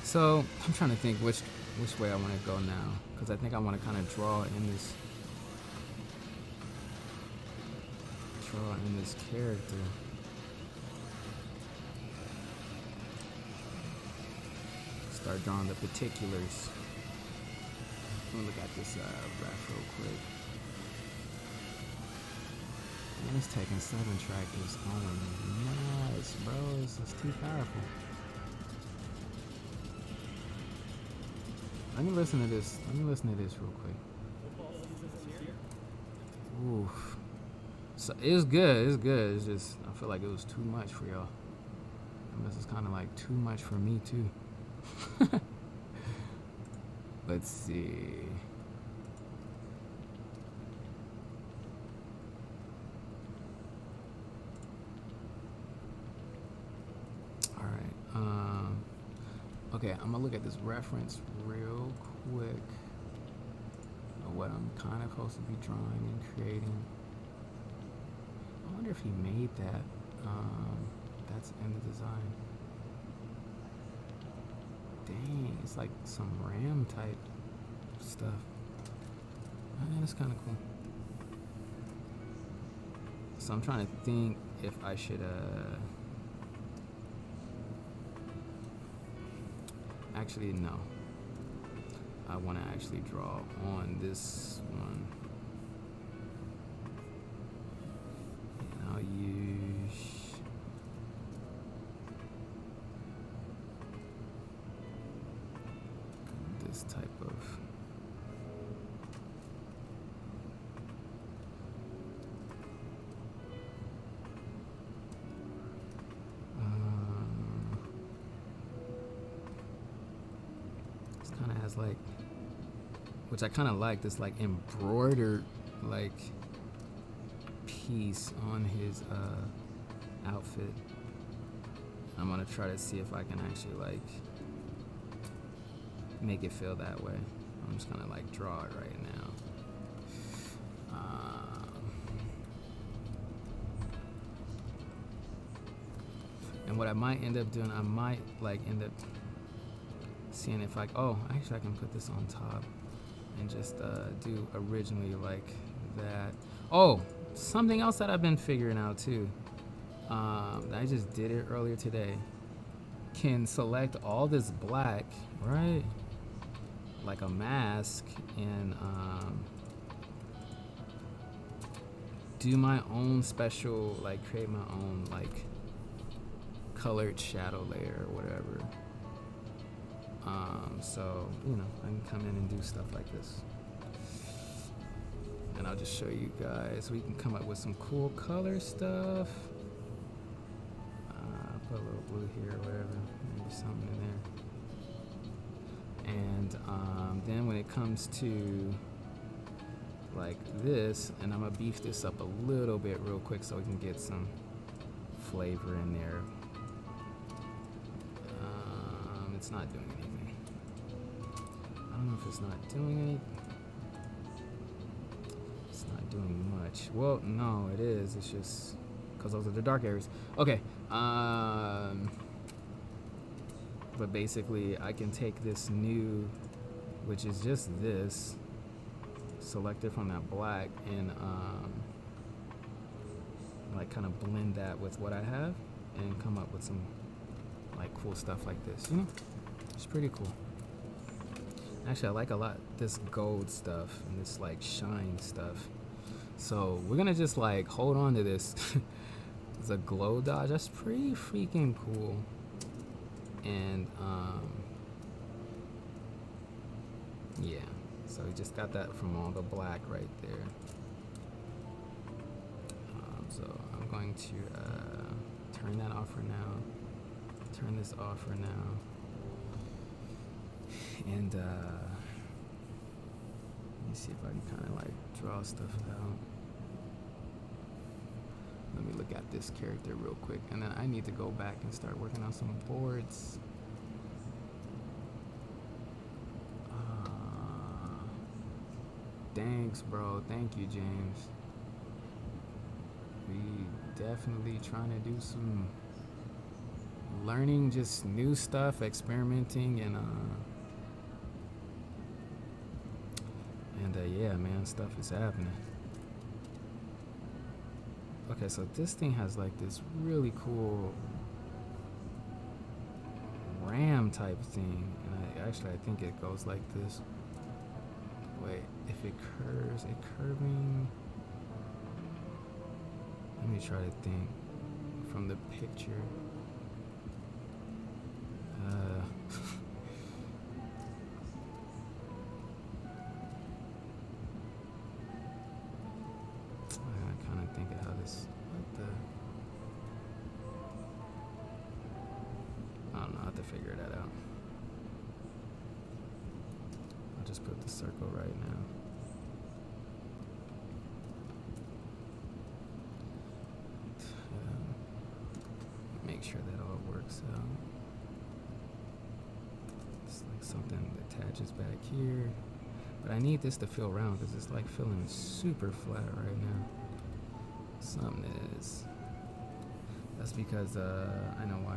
So I'm trying to think which way I want to go now, because I think I want to kind of draw in this character. Start drawing the particulars. Let me look at this ref real quick. Man, this Tekken 7 track is going nuts, bro. This is too powerful. Let me listen to this. Let me listen to this real quick. Oof. So it's good. It's good. It's just I feel like it was too much for y'all. And this is kind of like too much for me too. Let's see. All right. Okay, I'm gonna look at this reference real quick of what I'm kind of supposed to be drawing and creating. I wonder if he made that. That's in the design. Dang, it's like some RAM type stuff. Man, that's kind of cool. So I'm trying to think if I should actually no. I want to actually draw on this one. And I'll use this this type of this kind of has like, which I kind of like, this like embroidered like piece on his outfit. I'm gonna try to see if I can actually like make it feel that way. I'm just gonna like draw it right now. And what I might end up doing, I might like end up seeing if oh, actually I can put this on top and just do originally like that. Oh, something else that I've been figuring out too. I just did it earlier today. Can select all this black, right? Like a mask, and do my own special, like create my own like colored shadow layer or whatever. So, you know, I can come in and do stuff like this. And I'll just show you guys. We can come up with some cool color stuff. Put a little blue here or whatever. Maybe something in there. And then when it comes to like this, and I'm gonna beef this up a little bit real quick so we can get some flavor in there. It's not doing anything. I don't know if it's not doing anything. It's not doing much. Well, no, it is. It's just because those are the dark areas. Okay. But basically, I can take this new, which is just this, select it from that black, and like kind of blend that with what I have, and come up with some like cool stuff like this. You know, it's pretty cool. Actually, I like a lot this gold stuff and this like shine stuff. So we're gonna just like hold on to this. It's a glow dodge. That's pretty freaking cool. And yeah, so we just got that from all the black right there. So I'm going to turn that off for now, turn this off for now, and let me see if I can kind of like draw stuff out. Let me look at this character real quick, and then I need to go back and start working on some boards. Thanks, bro. Thank you, James. We definitely trying to do some learning, just new stuff, experimenting, and yeah, man, stuff is happening. Okay, so this thing has like this really cool ram type thing, and I think it goes like this. Wait, if it curves, curving. Let me try to think from the picture. I kind of think of how this, I don't know, I have to figure that out. I'll just put the circle right now. Make sure that all works out. It's like something that attaches back here. But I need this to feel round because it's like feeling super flat right now. Something is. That's because I know why.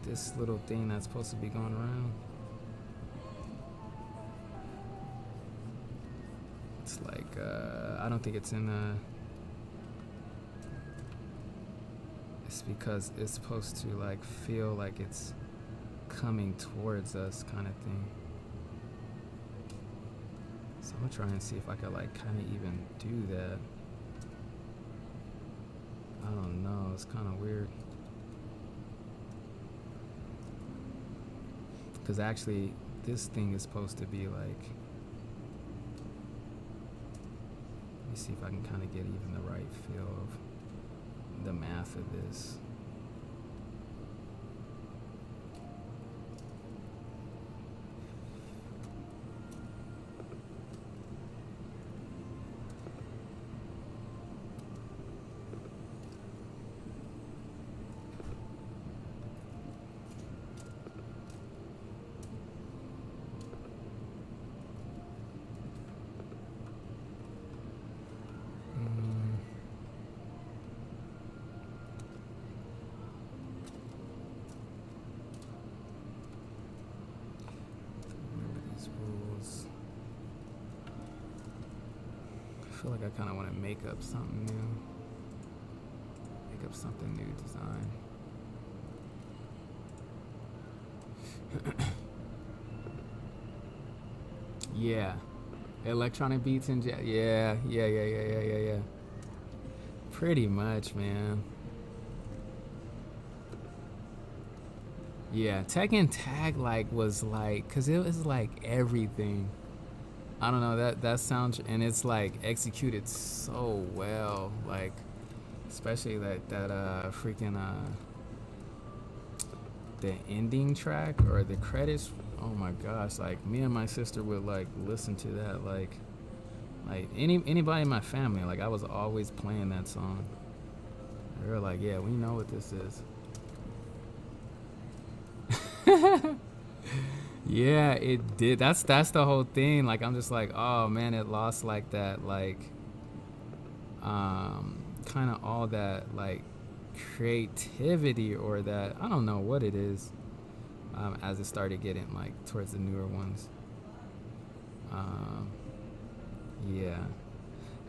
This little thing that's supposed to be going around, it's like I don't think it's in it's because it's supposed to like feel like it's coming towards us kind of thing. So I'm gonna try and see if I could like kind of even do that. I don't know, it's kind of weird. Because actually this thing is supposed to be like, let me see if I can kind of get even the right feel of the math of this. I feel like I kind of want to make up something new. Make up something new design. Yeah. Electronic beats and jazz. Yeah. Pretty much, man. Yeah, Tekken Tag like was like, cause it was like everything. I don't know, that sounds, and it's like executed so well, like especially that freaking the ending track or the credits. Oh my gosh, like me and my sister would like listen to that like anybody in my family, like I was always playing that song. They were like, yeah, we know what this is. Yeah, it did. That's the whole thing. Like I'm just like, oh man, it lost like that, like kind of all that like creativity or that, I don't know what it is, as it started getting like towards the newer ones. Yeah,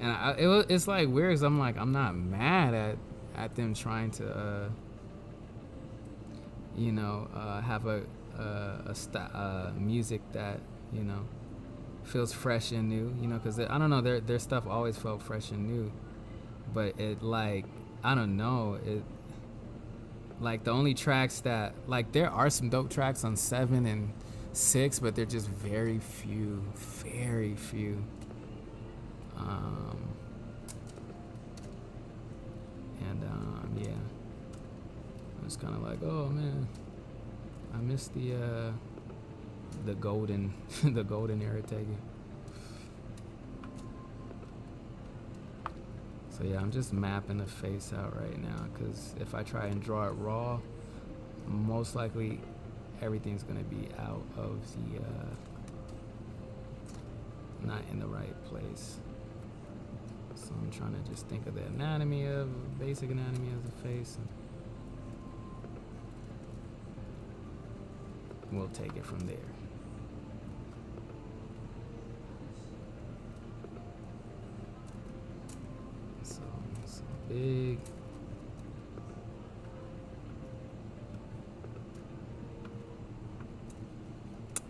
and it's like weird, 'cause I'm like, I'm not mad at them trying to have a music that feels fresh and new, because I don't know, their stuff always felt fresh and new, but it like, I don't know, it like the only tracks that, like, there are some dope tracks on 7 and 6, but they're just very few. Yeah, I was kind of like, oh man, I miss the golden the golden era Tekken. So yeah, I'm just mapping the face out right now, because if I try and draw it raw, most likely everything's gonna be out of the not in the right place. So I'm trying to just think of the basic anatomy of the face, and we'll take it from there. So big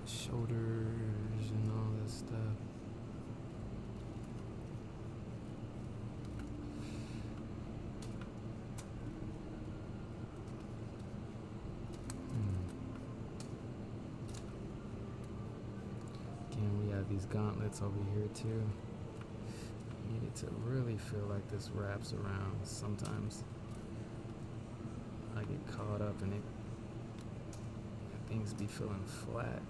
shoulders and all this stuff. Again, we have these gauntlets over here too. Need it to really feel like this wraps around. Sometimes I get caught up in it. Things be feeling flat.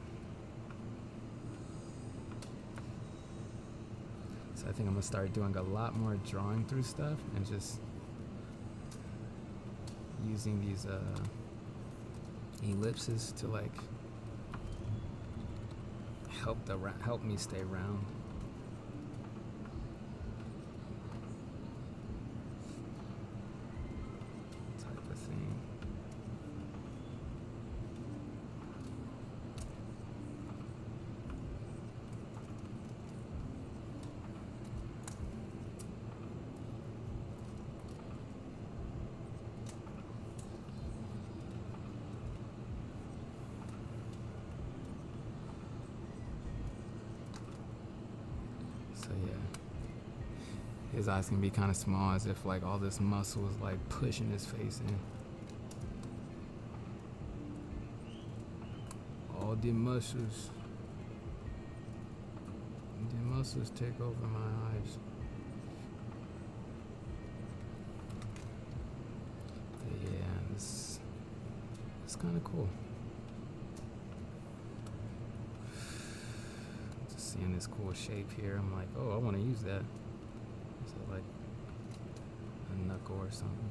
So I think I'm gonna start doing a lot more drawing through stuff and just using these ellipses to like help me stay round. Type of thing. So yeah, his eyes can be kind of small, as if like all this muscle is like pushing his face in. All the muscles. monsters take over my eyes. But yeah, it's kind of cool. Just seeing this cool shape here, I'm like, oh, I want to use that. Is it like a knuckle or something?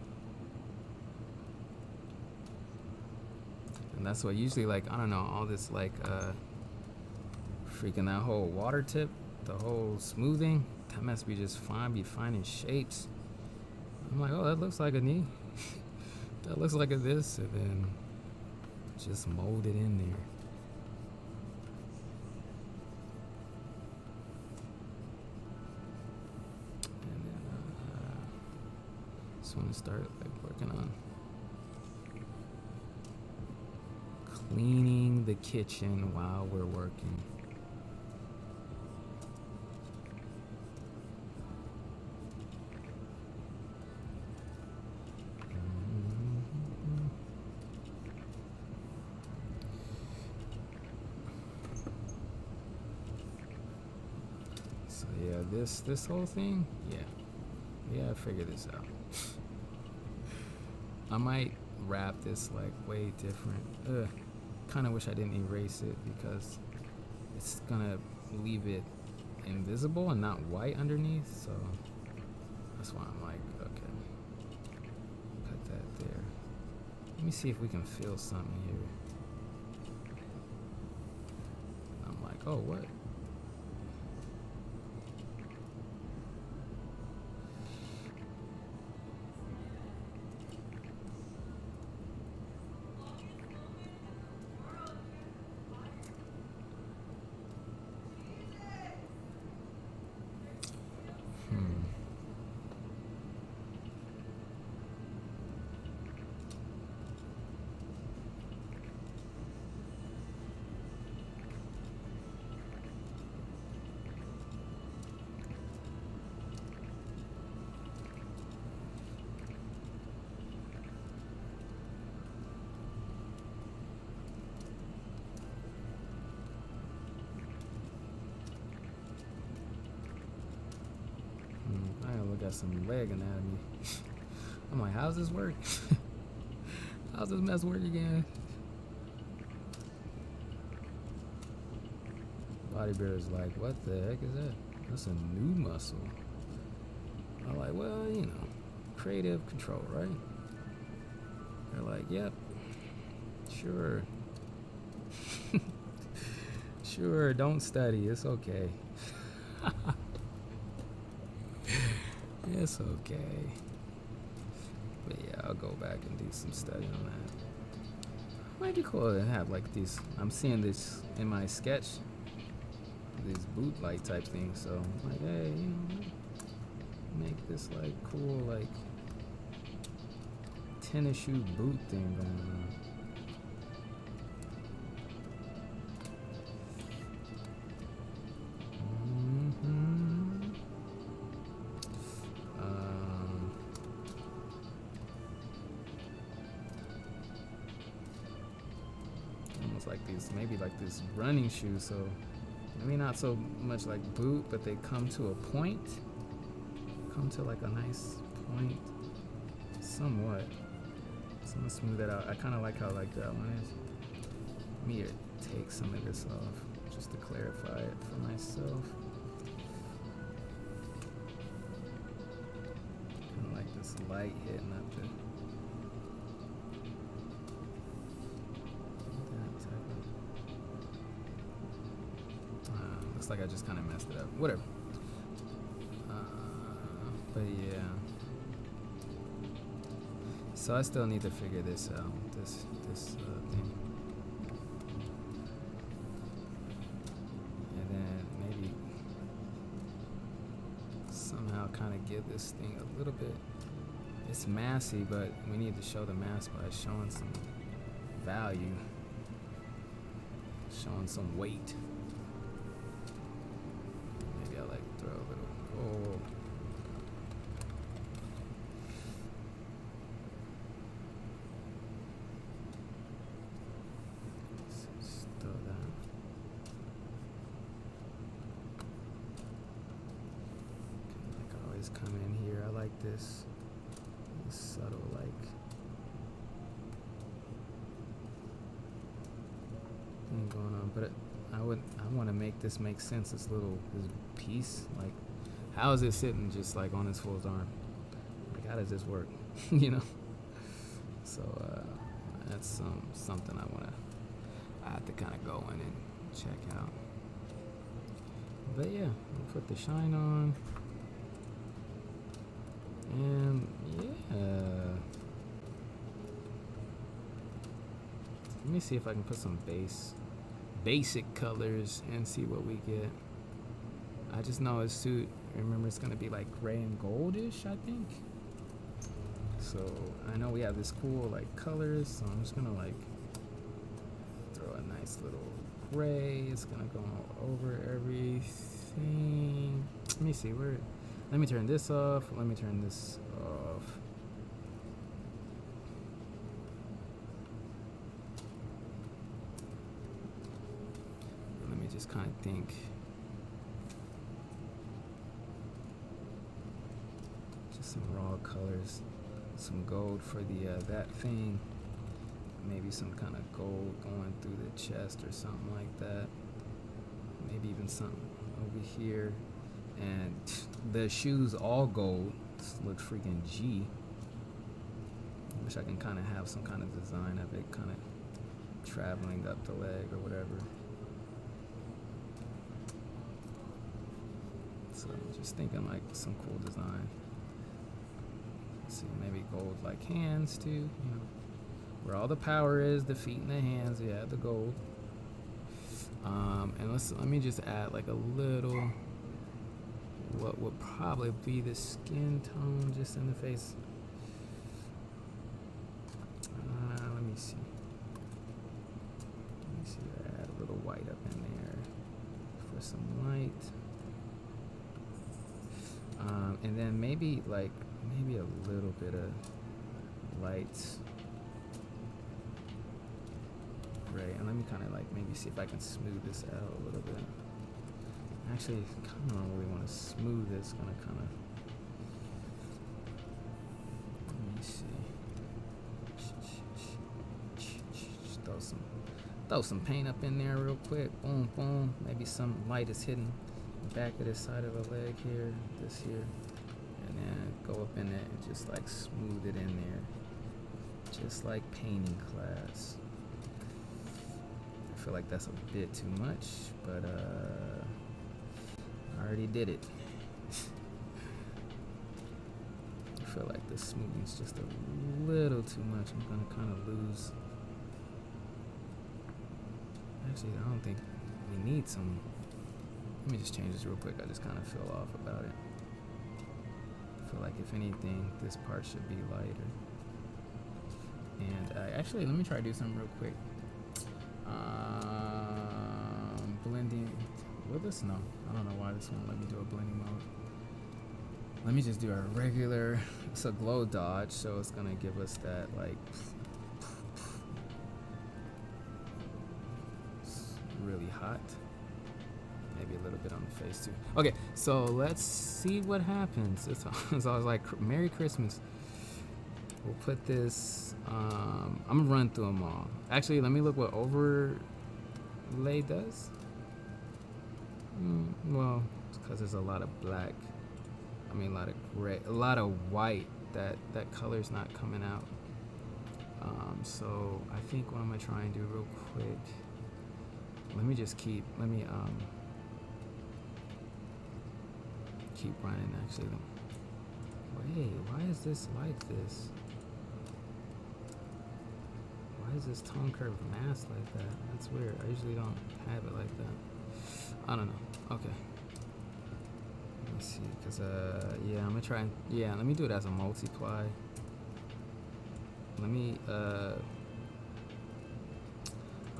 And that's what usually, like, I don't know, all this like freaking that whole water tip, the whole smoothing, that must be just fine, be finding shapes. I'm like, oh, that looks like a knee. That looks like a this, and then just mold it in there. And then just want to start like working on cleaning the kitchen while we're working. So yeah, this whole thing, yeah, I figured this out. I might wrap this like way different. Kind of wish I didn't erase it because it's gonna leave it invisible and not white underneath, so that's why I'm like, okay, put that there. Let me see if we can feel something here. I'm like, oh, what? I gotta look at some leg anatomy. I'm like, how's this work? How's this mess work again? Bodybuilder's like, what the heck is that? That's a new muscle. I'm like, well, you know, creative control, right? They're like, yep, sure. Sure, don't study, it's okay. It's okay. But yeah, I'll go back and do some study on that. Might be cool to have like these. I'm seeing this in my sketch, these boot light type things. So I'm like, hey, you know, make this like cool like tennis shoe boot thing going on. Like these, maybe like this running shoes, so maybe not so much like boot, but they come to a point, come to like a nice point, somewhat. So I'm gonna smooth that out. I kind of like how like that one is. Let me take some of this off just to clarify it for myself. Kind of like this light hitting up the. Looks like I just kind of messed it up. Whatever. But yeah. So I still need to figure this out. This thing. And then maybe somehow kind of give this thing a little bit. It's massy, but we need to show the mass by showing some value, showing some weight. this subtle like thing going on, but I want to make this make sense. This piece, like, how is it sitting just like on his fool's arm? Like, how does this work? You know. So that's something I have to kind of go in and check out. But yeah, we'll put the shine on, and yeah. Let me see if I can put some basic colors and see what we get. I just know his suit, remember, it's gonna be like gray and goldish, I think. So I know we have this cool like colors, so I'm just gonna like throw a nice little gray. It's gonna go all over everything. Let me see where. Let me turn this off. Let me turn this off. Let me just kind of think. Just some raw colors. Some gold for the that thing. Maybe some kind of gold going through the chest or something like that. Maybe even something over here. And the shoes all gold. This looks freaking G. I wish I can kind of have some kind of design of it kind of traveling up the leg or whatever. So just thinking like some cool design. Let's see, maybe gold like hands too, you know. Where all the power is, the feet and the hands, yeah, the gold. And let me just add like a little, what would probably be the skin tone just in the face. Let me see. Add a little white up in there for some light. And then maybe a little bit of light gray. And let me kind of like maybe see if I can smooth this out a little bit. Actually, kind of don't really want to smooth this. Gonna kind of, let me see. Just throw some paint up in there real quick. Boom, boom. Maybe some light is hitting the back of this side of the leg here, this here, and then go up in there and just like smooth it in there, just like painting class. I feel like that's a bit too much, but I already did it. I feel like the smoothing's just a little too much. I'm gonna kind of lose. Actually, I don't think we need some. Let me just change this real quick. I just kind of feel off about it. I feel like if anything, this part should be lighter. And actually, let me try to do something real quick. Blending. Will this? No. I don't know why this won't let me do a blending mode. Let me just do a regular. It's a glow dodge, so it's gonna give us that like. It's really hot. Maybe a little bit on the face too. Okay, so let's see what happens. It's always like Merry Christmas. We'll put this. I'm gonna run through them all. Actually, let me look what overlay does. Well, it's because there's a lot of black. I mean, a lot of gray, a lot of white. That color's not coming out. So I think what I'm gonna try and do real quick. Let me keep running. Actually, wait, why is this like this? Why is this tone curve masked like that? That's weird. I usually don't have it like that. I don't know. Okay. Let me see, cause yeah, I'm gonna try and let me do it as a multiply. Let me I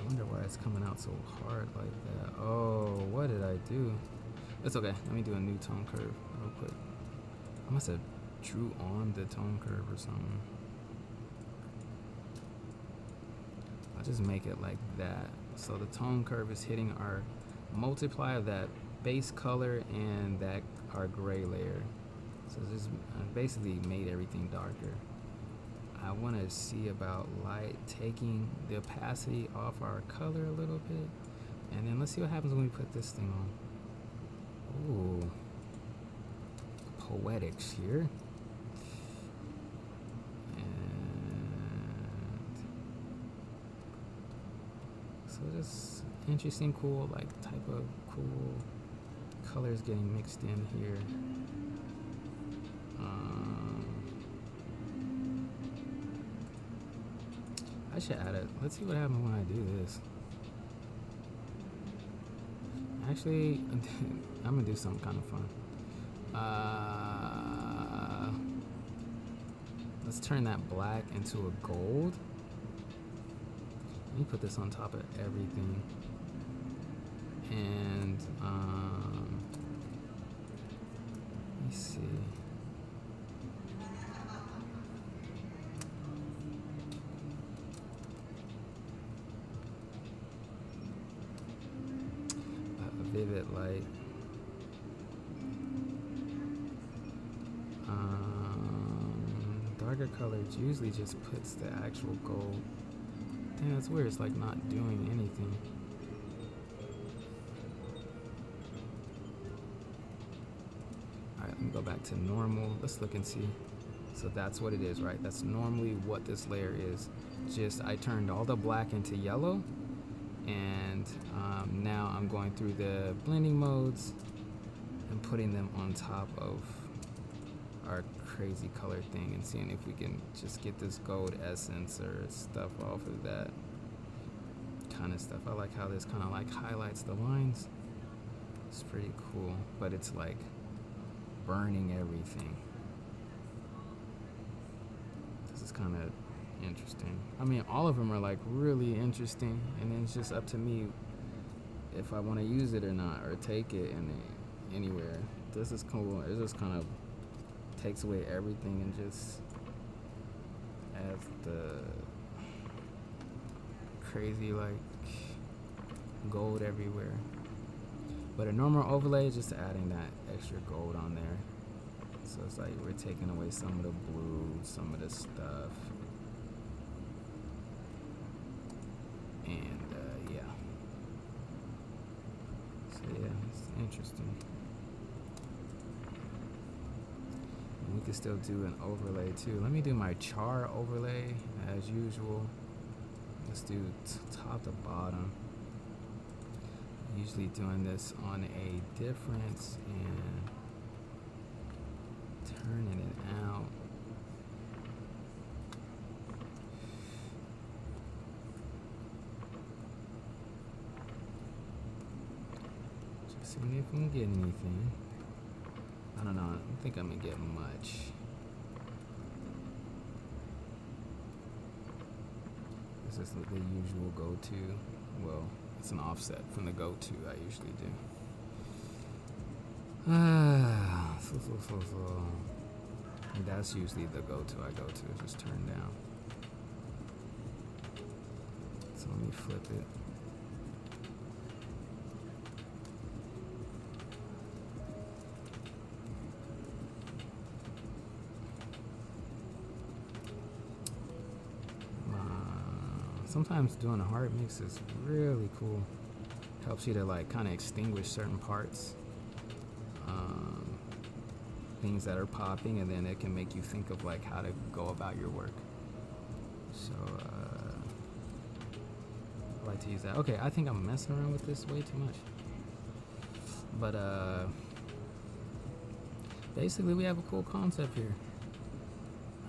wonder why it's coming out so hard like that. Oh, what did I do? It's okay. Let me do a new tone curve real quick. I must have drew on the tone curve or something. I'll just make it like that. So the tone curve is hitting our multiply of that base color and that our gray layer. So just I basically made everything darker. I want to see about light taking the opacity off our color a little bit. And then let's see what happens when we put this thing on. Ooh. Poetics here. So just interesting, cool, like type of cool colors getting mixed in here. I should add it. Let's see what happens when I do this. Actually, I'm gonna do something kind of fun. Let's turn that black into a gold. Let me put this on top of everything. And let me see. A vivid light. Darker colors usually just puts the actual gold. Dang, that's weird. It's like not doing anything. Alright, let me go back to normal. Let's look and see. So that's what it is, right? That's normally what this layer is. Just I turned all the black into yellow, and now I'm going through the blending modes and putting them on top of our crazy color thing and seeing if we can just get this gold essence or stuff off of that kind of stuff. I like how this kind of like highlights the lines. It's pretty cool, but it's like burning everything. This is kind of interesting. I mean, all of them are like really interesting, and then it's just up to me if I want to use it or not, or take it anywhere. This is cool. It just kind of takes away everything and just adds the crazy like gold everywhere. But a normal overlay is just adding that extra gold on there. So it's like we're taking away some of the blue, some of the stuff. And yeah. So yeah, it's interesting. We can still do an overlay too. Let me do my char overlay as usual. Let's do top to bottom. Usually doing this on a difference and turning it out. Just seeing if we can get anything. I don't know, I don't think I'm gonna get much. This is the usual go-to. Well, it's an offset from the go-to I usually do. That's usually the go-to I go to, just turn down. So let me flip it. Sometimes doing a hard mix is really cool. Helps you to like kind of extinguish certain parts, things that are popping, and then it can make you think of like how to go about your work. So I like to use that. Okay, I think I'm messing around with this way too much. But basically we have a cool concept here.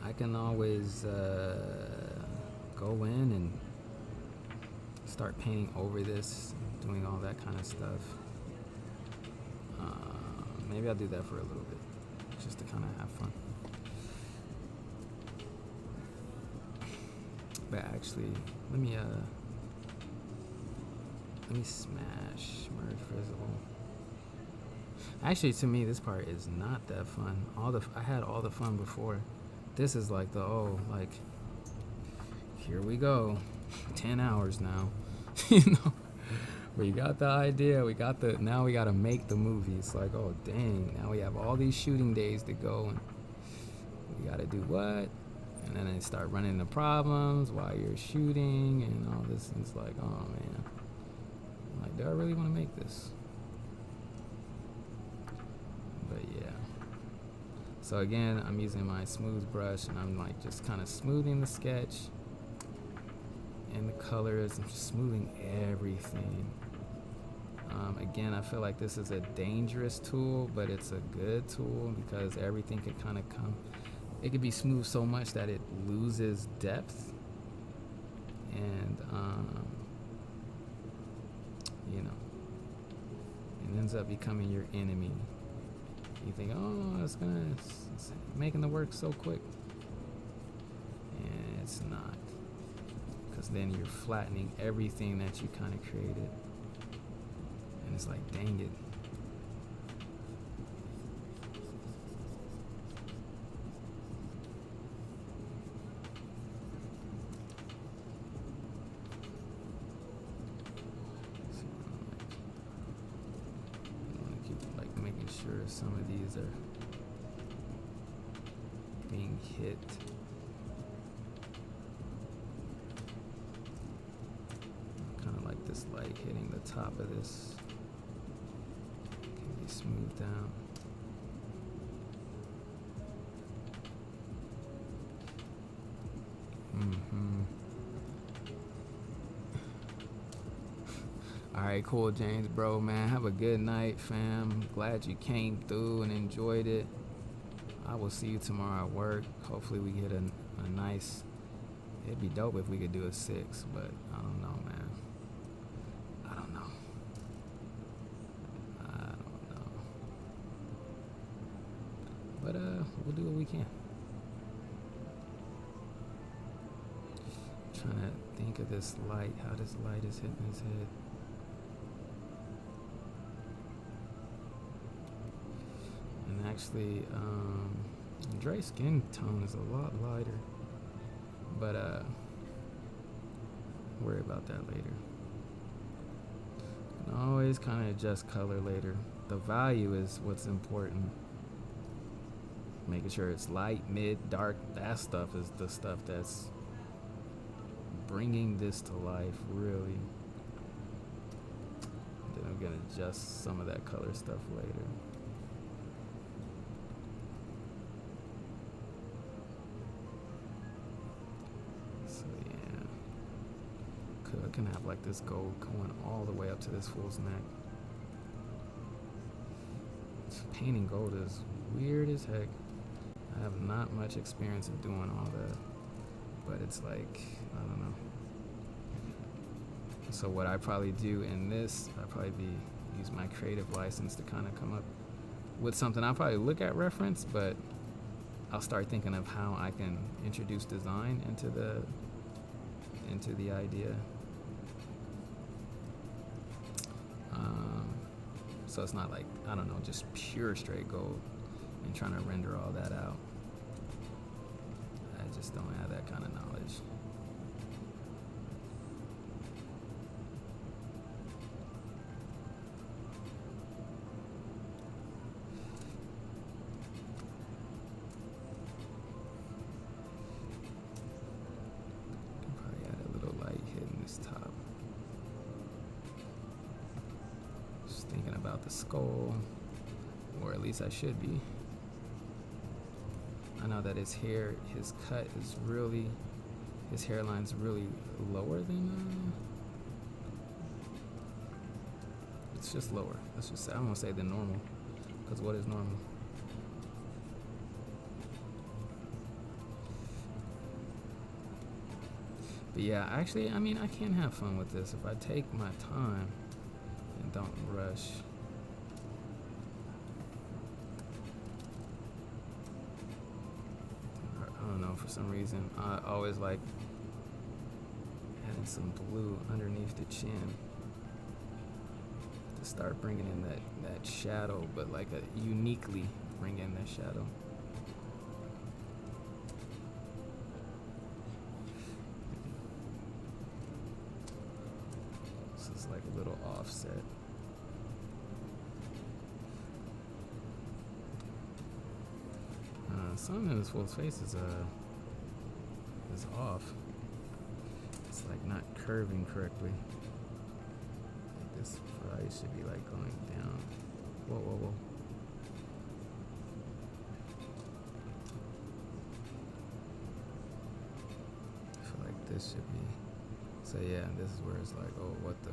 I can always go in and start painting over this, doing all that kind of stuff. Maybe I'll do that for a little bit, just to kind of have fun. But actually, let me smash merge visible. Actually, to me, this part is not that fun. I had all the fun before. This is like like here we go, 10 hours now. You know, We got the idea. Now we got to make the movie. It's like, oh, dang. Now we have all these shooting days to go. And we got to do what? And then they start running into problems while you're shooting and all this. And it's like, oh, man. I'm like, do I really want to make this? But yeah. So again, I'm using my smooth brush and I'm like just kind of smoothing the sketch and the colors. I'm just smoothing everything. Again, I feel like this is a dangerous tool, but it's a good tool because everything can kind of come. It could be smooth so much that it loses depth, and you know, it ends up becoming your enemy. You think, oh, it's making the work so quick, and it's not, because then you're flattening everything that you kind of created, and it's like, dang it. Sure some of these are being hit. Kind of like this light hitting the top of this. Can be smoothed down. Alright, cool, James, bro, man. Have a good night, fam. Glad you came through and enjoyed it. I will see you tomorrow at work. Hopefully we get a nice... It'd be dope if we could do a 6, but I don't know, man. I don't know. But, we'll do what we can. Trying to think of this light, how this light is hitting his head. And actually, Dre's skin tone is a lot lighter, but worry about that later. You can always kind of adjust color later. The value is what's important. Making sure it's light, mid, dark. That stuff is the stuff that's bringing this to life, really. Then I'm gonna adjust some of that color stuff later. I can have like this gold going all the way up to this fool's neck. Painting gold is weird as heck. I have not much experience in doing all that, but it's like, I don't know. So what I probably do in this, use my creative license to kind of come up with something. I'll probably look at reference, but I'll start thinking of how I can introduce design into the idea. So it's not like, I don't know, just pure straight gold and trying to render all that out. I just don't have that kind of knowledge. Can probably add a little light hitting this top. Thinking about the skull, or at least I should be. I know that his hair, his cut is really, his hairline's really lower than, it's just lower. Let's just say, I don't want to say than normal, because what is normal? But yeah, actually, I mean, I can have fun with this if I take my time. Don't rush. I don't know, for some reason I always like adding some blue underneath the chin to start bringing in that shadow, but like uniquely bring in that shadow. This is like a little off something in this fool's face is off. It's like not curving correctly. Like this probably should be like going down. Whoa, whoa, whoa. I feel like this should be. So yeah, this is where it's like, oh, what the.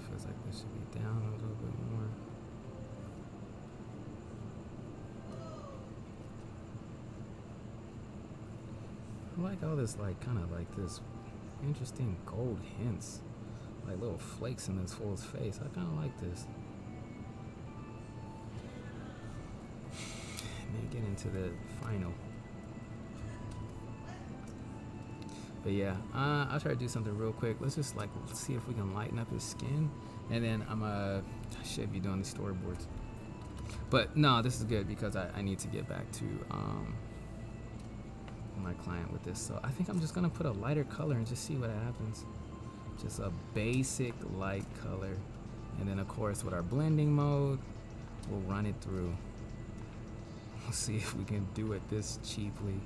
Feels like this should be down a little bit more. I like all this, like, kind of like this interesting gold hints, like little flakes in this fool's face. I kind of like this. And then get into the final. But yeah, I'll try to do something real quick. Let's just like see if we can lighten up his skin, and then I should be doing the storyboards. But no, this is good because I need to get back to my client with this. So I think I'm just gonna put a lighter color and just see what happens. Just a basic light color, and then of course with our blending mode, we'll run it through. We'll see if we can do it this cheaply.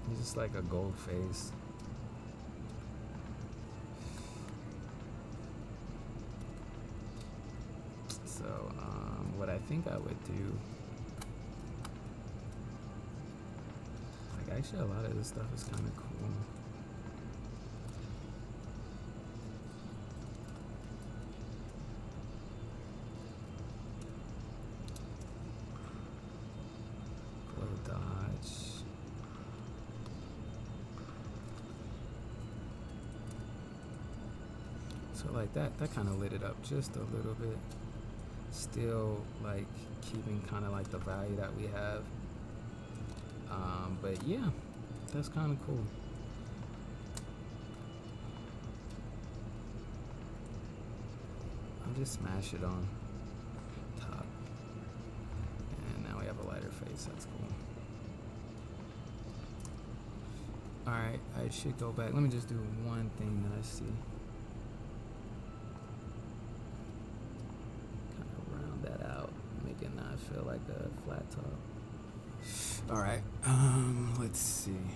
It's just like a gold face. So, what I think I would do, like actually a lot of this stuff is kind of cool. So like that kind of lit it up just a little bit. Still like keeping kind of like the value that we have. But yeah, that's kind of cool. I'll just smash it on top. And now we have a lighter face, that's cool. Alright, I should go back. Let me just do one thing that I see. Not feel like a flat top. All right, let's see.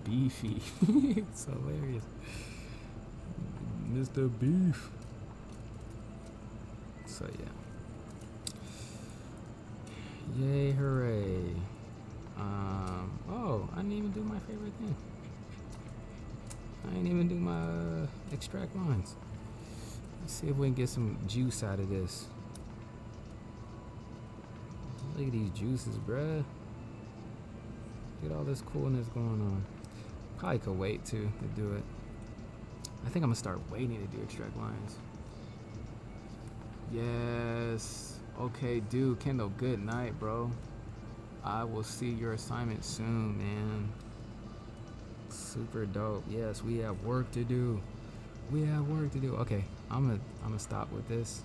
Beefy. It's hilarious. Mr. Beef. So yeah. Yay, hooray. Oh, I didn't even do my favorite thing. I didn't even do my extract lines. Let's see if we can get some juice out of this. Look at these juices, bruh. Look at all this coolness going on. Probably could wait too to do it. I think I'm gonna start waiting to do extract lines. Yes. Okay, dude. Kendall, good night, bro. I will see your assignment soon, man. Super dope. Yes, we have work to do. We have work to do. Okay, I'm gonna stop with this.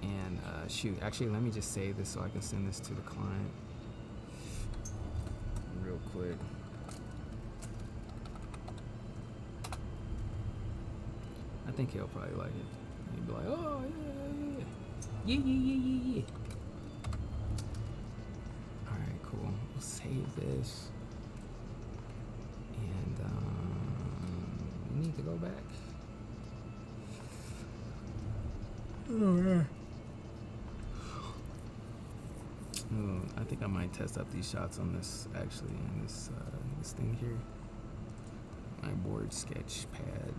And shoot, actually let me just save this so I can send this to the client real quick. I think he'll probably like it. He'll be like, oh yeah. Alright, cool. We'll save this. And we need to go back. Oh yeah. Ooh, I think I might test out these shots on this actually, on this this thing here. My board sketch pad.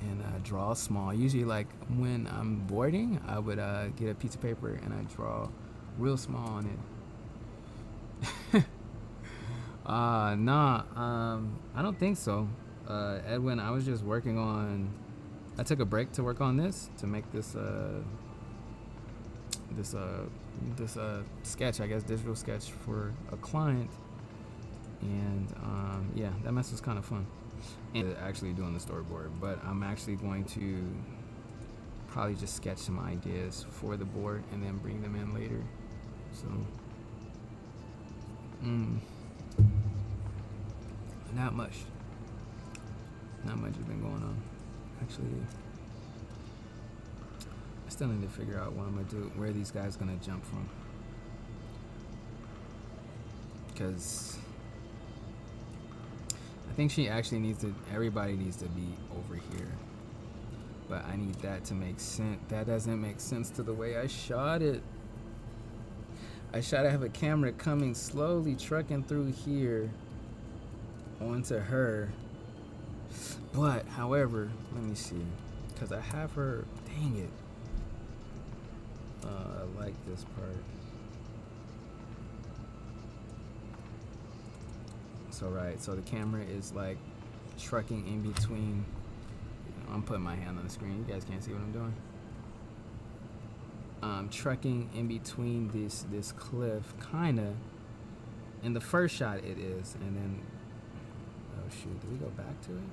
And draw small. Usually like when I'm boarding, I would get a piece of paper and I draw real small on it. Nah, I don't think so. Edwin, I was just working on, I took a break to work on this, to make this this sketch, I guess, digital sketch for a client. And yeah, that mess was kind of fun. And actually doing the storyboard, but I'm actually going to probably just sketch some ideas for the board and then bring them in later. So Not much. Not much has been going on. Actually, I still need to figure out what I'm gonna do, where these guys gonna jump from. Because I think she actually needs to, everybody needs to be over here. But I need that to make sense. That doesn't make sense to the way I shot it. I have a camera coming slowly, trucking through here onto her. But, however, let me see. Because I have her, dang it. I like this part. So, right, so the camera is like trucking in between. I'm putting my hand on the screen. You guys can't see what I'm doing. Trucking in between this cliff, kinda. In the first shot, it is, and then, oh shoot, do we go back to it?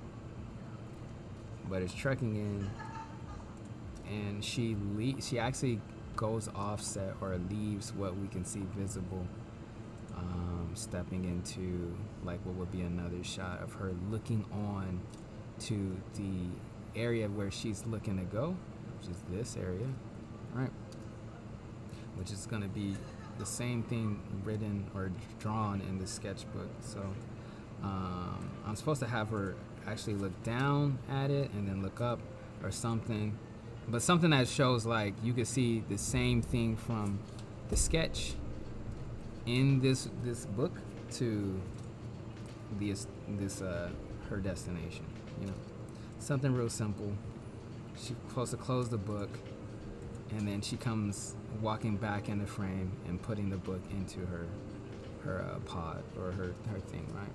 But it's trucking in, and she actually goes offset or leaves what we can see visible, stepping into like what would be another shot of her looking on to the area where she's looking to go, which is this area, right? Which is going to be the same thing written or drawn in the sketchbook. So I'm supposed to have her actually look down at it and then look up or something, but something that shows like you could see the same thing from the sketch in this book to this her destination, you know, something real simple. She's supposed to close the book, and then she comes walking back in the frame and putting the book into her pod or her thing, right?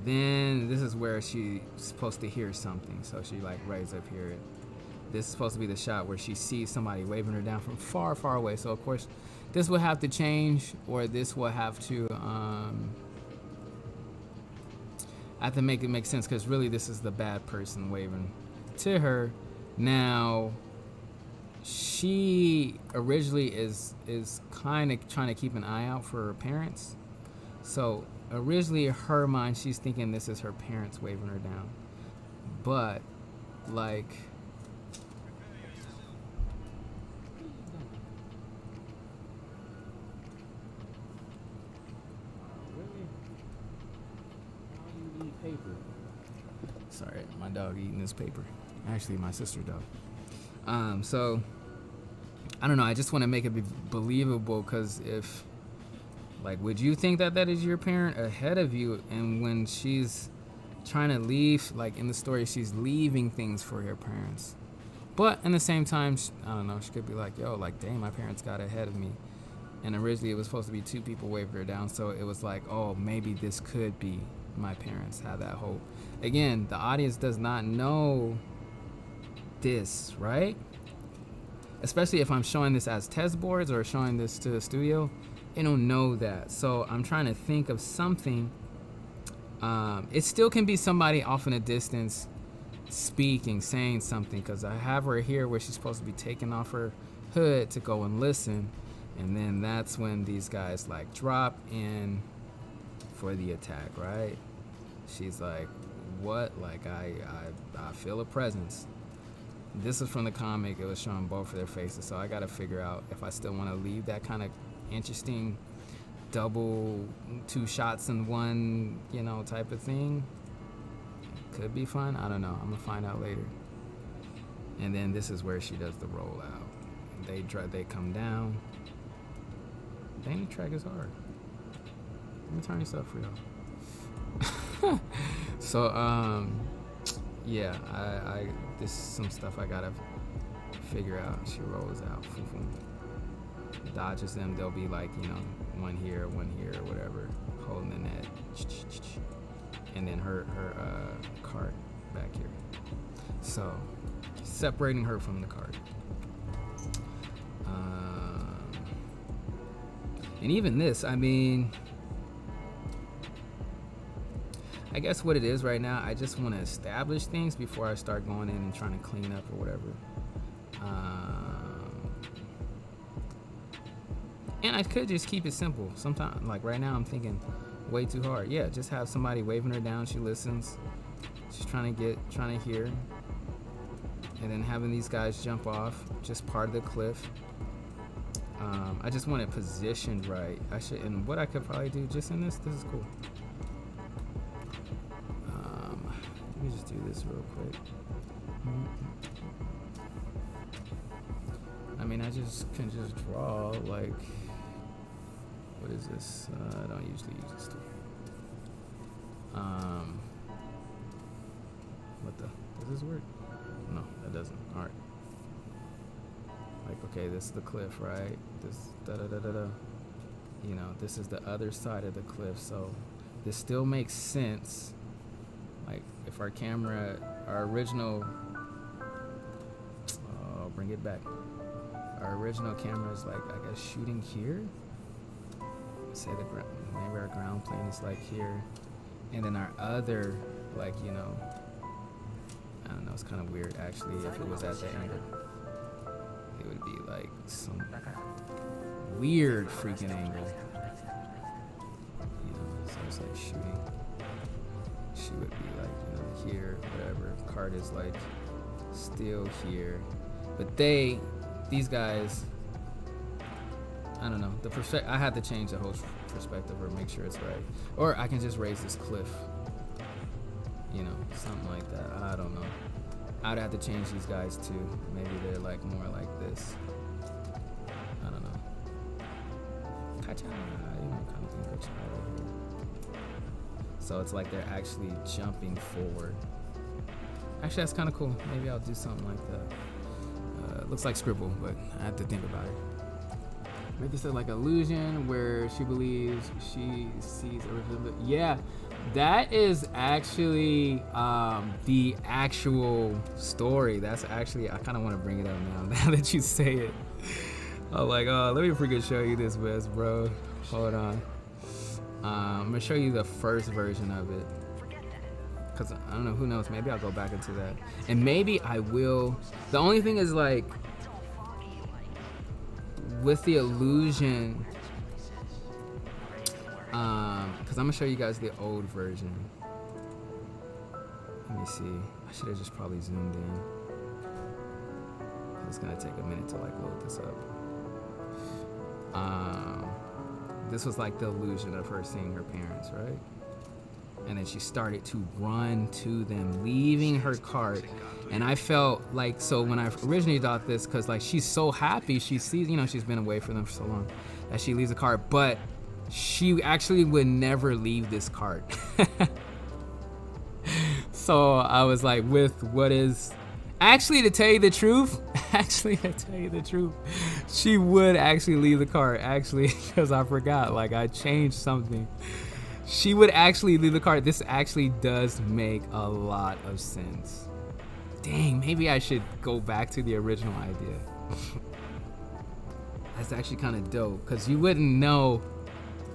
Then this is where she's supposed to hear something, so she like right up here. This is supposed to be the shot where she sees somebody waving her down from far, far away. So of course, this will have to change, or this will have to make it make sense, because really this is the bad person waving to her. Now, she originally is kind of trying to keep an eye out for her parents. So originally in her mind, she's thinking this is her parents waving her down. But like, paper. Sorry, my dog eating this paper. Actually, my sister dog. So I don't know. I just want to make it be believable, because if, like, would you think that is your parent ahead of you, and when she's trying to leave, like in the story, she's leaving things for her parents, but in the same time, I don't know, she could be like, yo, like, dang, my parents got ahead of me. And originally it was supposed to be two people waving her down, so it was like, oh, maybe this could be my parents. Have that hope. Again, the audience does not know this, right? Especially if I'm showing this as test boards or showing this to the studio, they don't know that. So I'm trying to think of something. It still can be somebody off in a distance speaking, saying something, because I have her here where she's supposed to be taking off her hood to go and listen, and then that's when these guys like drop in for the attack, right? She's like, what? Like, I feel a presence. This is from the comic. It was showing both of their faces, so I gotta figure out if I still want to leave that kind of interesting double, two shots in one, you know, type of thing. Could be fun. I don't know. I'm gonna find out later. And then this is where she does the rollout. They come down. Dang, the track is hard. Let me turn this up for y'all. So yeah, I this is some stuff I gotta figure out. She rolls out, dodges them. They'll be like, you know, one here, or whatever, holding the net, and then her cart back here. So separating her from the cart. And even this, I mean, I guess what it is right now, I just want to establish things before I start going in and trying to clean up or whatever. And I could just keep it simple. Sometimes, like right now, I'm thinking way too hard. Yeah, just have somebody waving her down. She listens. She's trying to hear. And then having these guys jump off, just part of the cliff. I just want it positioned right. And what I could probably do just in this is cool. Let me just do this real quick. I mean, I just can just draw like, what is this? I don't usually use this tool. What the? Does this work? No, that doesn't. All right. Like, okay, this is the cliff, right? This da-da-da-da-da. You know, this is the other side of the cliff, so this still makes sense. Like, if our camera, our original, oh, bring it back. Our original camera is like, I guess, shooting here. Say the ground, maybe our ground plane is like here, and then our other, like, you know, I don't know, it's kind of weird actually. If it was at the angle, it would be like some weird freaking angle. You know, so it's like shooting. She would be like, you know, here, whatever. Cart is like still here, but these guys, I don't know. I had to change the whole perspective or make sure it's right, or I can just raise this cliff. You know, something like that. I don't know. I'd have to change these guys too. Maybe they're like more like this. I don't know. Kacha, you know, kind of thing. Kacha right here. So it's like they're actually jumping forward. Actually, that's kind of cool. Maybe I'll do something like that. Looks like scribble, but I have to think about it. Make this like illusion where she believes she sees everything. Yeah, that is actually the actual story. That's actually, I kind of want to bring it up now that you say it. I'm like, oh, let me freaking show you this, bro. Hold on. I'm gonna show you the first version of it. Cause I don't know, who knows? Maybe I'll go back into that, and maybe I will. The only thing is like, with the illusion, cause I'm gonna show you guys the old version. Let me see. I should have just probably zoomed in. It's gonna take a minute to like load this up. This was like the illusion of her seeing her parents, right? And then she started to run to them, leaving her cart. And I felt like, so when I originally thought this, because like she's so happy, she sees, you know, she's been away from them for so long, that she leaves the cart, but she actually would never leave this cart. So I was like, with what is, actually to tell you the truth, she would actually leave the cart, actually, because I forgot, like I changed something. She would actually leave the cart. This actually does make a lot of sense. Dang, maybe I should go back to the original idea. That's actually kind of dope, because you wouldn't know.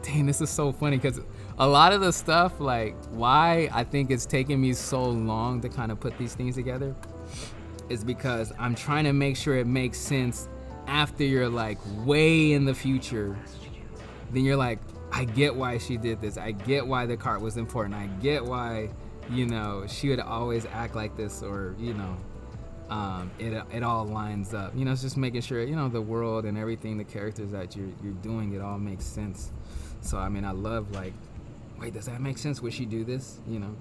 Dang, this is so funny, because a lot of the stuff, like why I think it's taking me so long to kind of put these things together is because I'm trying to make sure it makes sense after you're like way in the future. Then you're like, I get why she did this. I get why the cart was important. I get why, you know, she would always act like this, or, you know, it all lines up. You know, it's just making sure, you know, the world and everything, the characters that you're doing, it all makes sense. So, I mean, I love like, wait, does that make sense? Would she do this? You know,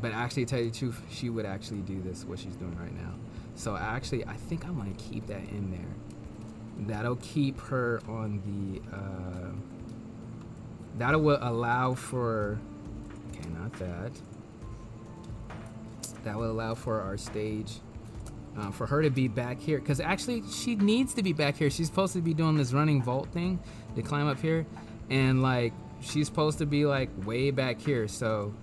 but actually, to tell you the truth, she would actually do this, what she's doing right now. So actually, I think I'm gonna keep that in there. That'll keep her on the, that will allow for, okay, not that. That will allow for our stage, for her to be back here. Because actually, she needs to be back here. She's supposed to be doing this running vault thing to climb up here. And like, she's supposed to be like way back here. So,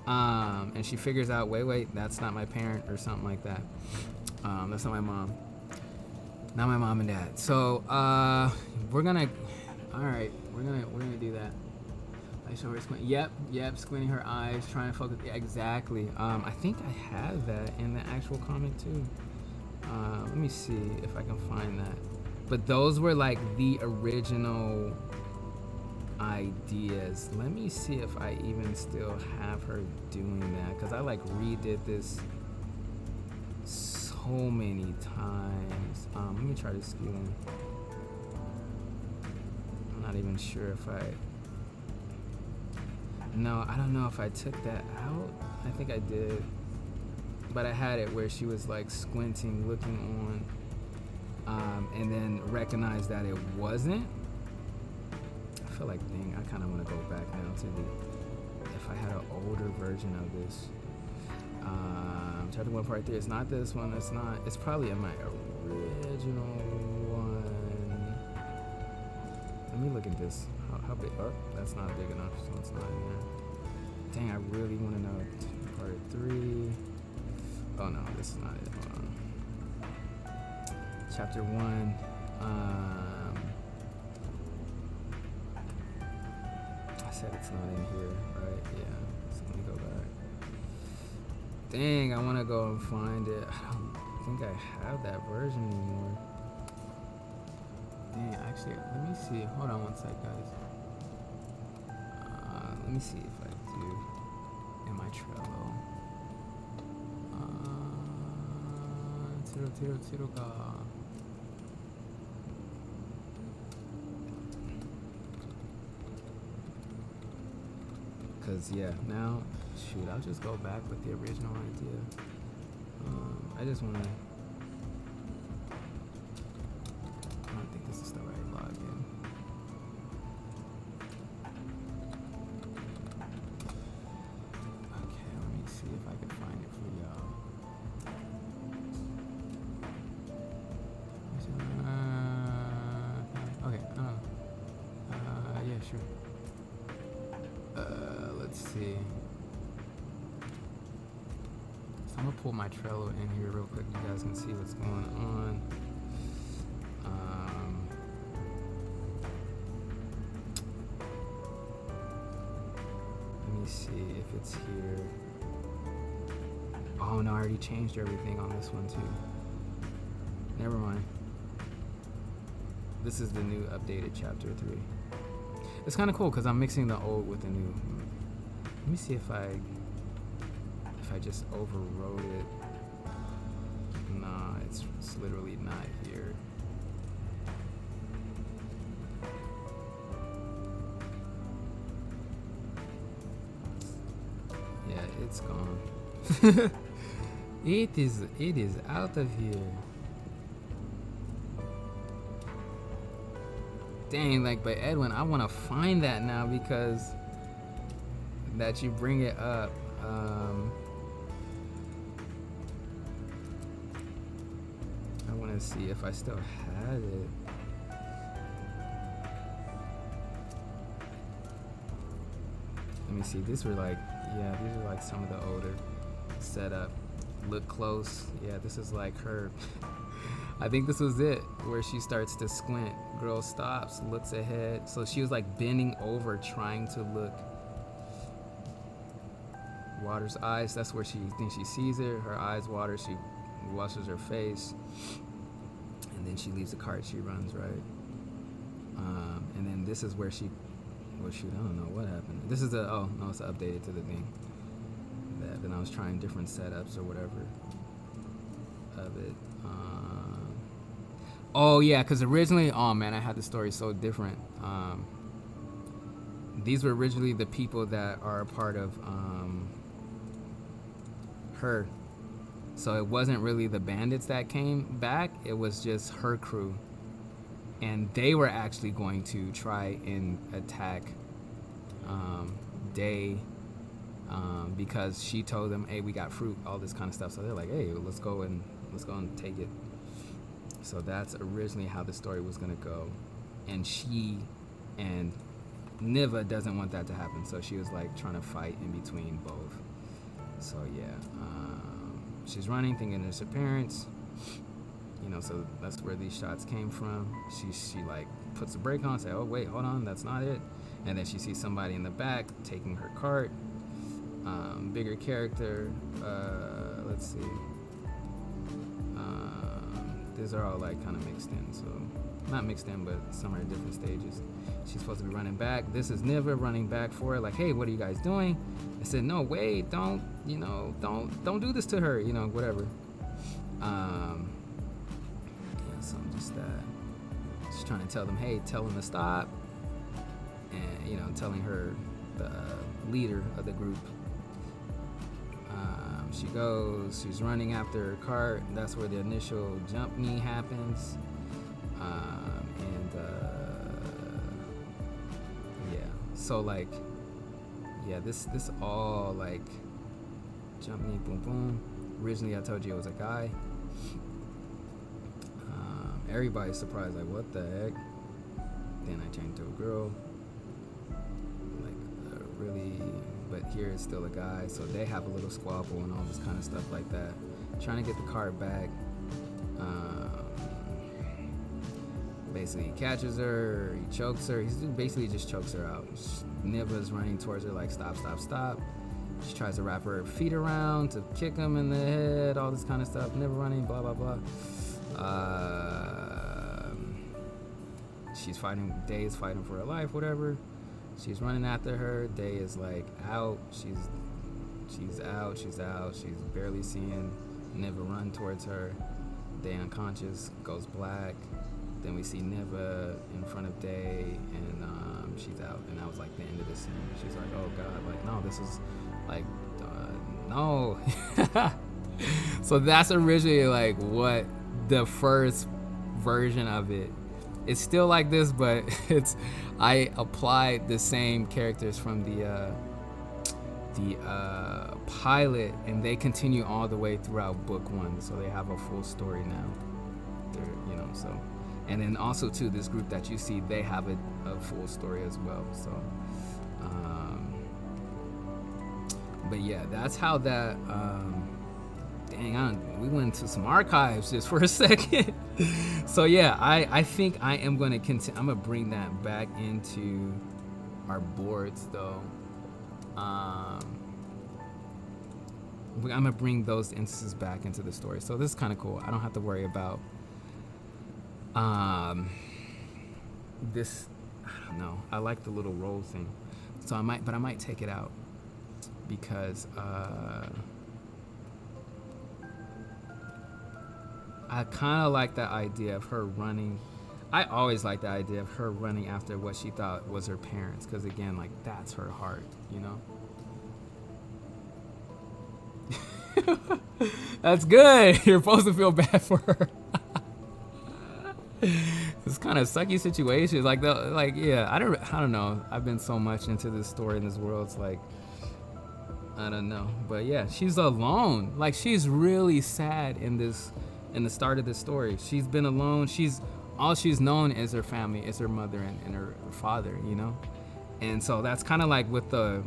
and she figures out, wait, that's not my parent or something like that. That's not my mom. Not my mom and dad. So, we're gonna do that. I show her squint. Yep, squinting her eyes, trying to focus. Yeah, exactly. I think I have that in the actual comic too. Let me see if I can find that. But those were like the original ideas. Let me see if I even still have her doing that, because I like redid this so many times. Let me try to skew in. I'm not even sure if no, I don't know if I took that out. I think I did, but I had it where she was like squinting, looking on, and then recognized that it wasn't. I feel like, dang, I kind of want to go back now to if I had an older version of this. Chapter 1, Part 3. It's not this one. It's not. It's probably in my original one. Let me look at this. How big? Oh, that's not big enough, so it's not in there. Dang, I really want to know Part 3. Oh no, this is not it. Hold on. Chapter 1. I said it's not in here, right? Yeah. So let me go back. Dang, I want to go and find it. I don't think I have that version anymore. Dang, actually, let me see. Hold on one sec, guys. Let me see if I do in my Trello. Tiro ga. Cause yeah, now shoot, I'll just go back with the original idea. I just wanna. I don't think this is the right login. Okay, let me see if I can find it for y'all. Okay, yeah, sure. Let's see. So I'm gonna pull my Trello in here real quick. You guys can see what's going on. Let me see if it's here. Oh no, I already changed everything on this one too. Never mind. This is the new updated chapter 3. It's kind of cool because I'm mixing the old with the new. Let me see if I just overwrote it. Nah, it's literally not here. Yeah, it's gone. It is out of here. Dang, like, but Edwin, I want to find that now because that you bring it up. I want to see if I still had it. Let me see. These were like, yeah, these are like some of the older setup. Look close. Yeah, this is like her. I think this was it, where she starts to squint. Girl stops, looks ahead. So she was like bending over, trying to look. Waters eyes, that's where she thinks she sees it. Her eyes water, she washes her face. And then she leaves the cart, she runs, right? And then this is where she, well shoot, I don't know what happened. This is the, oh, no, it's updated to the thing. Then I was trying different setups or whatever of it. Oh yeah, because originally, oh man, I had the story so different. These were originally the people that are a part of her. So it wasn't really the bandits that came back, it was just her crew. And they were actually going to try and attack Day because she told them, hey, we got fruit, all this kind of stuff. So they're like, hey, let's go and take it. So that's originally how the story was gonna go. And she and Niva doesn't want that to happen. So she was like trying to fight in between both. So yeah, she's running, thinking it's her parents. You know, so that's where these shots came from. She like puts the brake on, say, oh wait, hold on, that's not it. And then she sees somebody in the back taking her cart. Bigger character. Let's see. These are all like kind of mixed in, so not mixed in, but some are at different stages. She's supposed to be running back. This is Niva running back for her, like, hey, what are you guys doing? I said, no, wait, don't do this to her, whatever. Yeah, so I'm just trying to tell them, hey, tell them to stop, and telling her, the leader of the group. She's running after her cart. That's where the initial jump knee happens. So like, yeah, this all like jump knee, boom boom. Originally I told you it was a guy. Everybody's surprised, like, what the heck? Then I changed to a girl. Like, really, but here it's still a guy. So they have a little squabble and all this kind of stuff like that. Trying to get the cart back. Basically, he catches her, he chokes her. He basically just chokes her out. Niva's running towards her like, stop, stop, stop. She tries to wrap her feet around to kick him in the head, all this kind of stuff. Niva running, blah, blah, blah. She's fighting, Day is fighting for her life, whatever. She's running after her. Day is like out. She's out. She's barely seeing Niva run towards her. Day unconscious, goes black. Then we see Niva in front of Day, and she's out. And that was like the end of the scene. She's like, oh God, like, no, this is like, no. So that's originally like what the first version of it. It's still like this, but I applied the same characters from the pilot, and they continue all the way throughout book 1. So they have a full story now. So. And then also too, this group that you see, they have a full story as well. So, but yeah, that's how that. We went into some archives just for a second. So yeah, I think I am going to continue. I'm gonna bring that back into our boards though. I'm gonna bring those instances back into the story. So this is kind of cool. I don't have to worry about. This, I don't know. I like the little roll thing, so I might take it out because I kind of like the idea of her running. I always like the idea of her running after what she thought was her parents, because again, like, that's her heart, That's good. You're supposed to feel bad for her. It's kind of sucky situations, yeah. I don't know. I've been so much into this story in this world. It's like, I don't know, but yeah, she's alone. Like, she's really sad in the start of this story. She's been alone. All she's known is her family, is her mother and her father, And so that's kind of like with the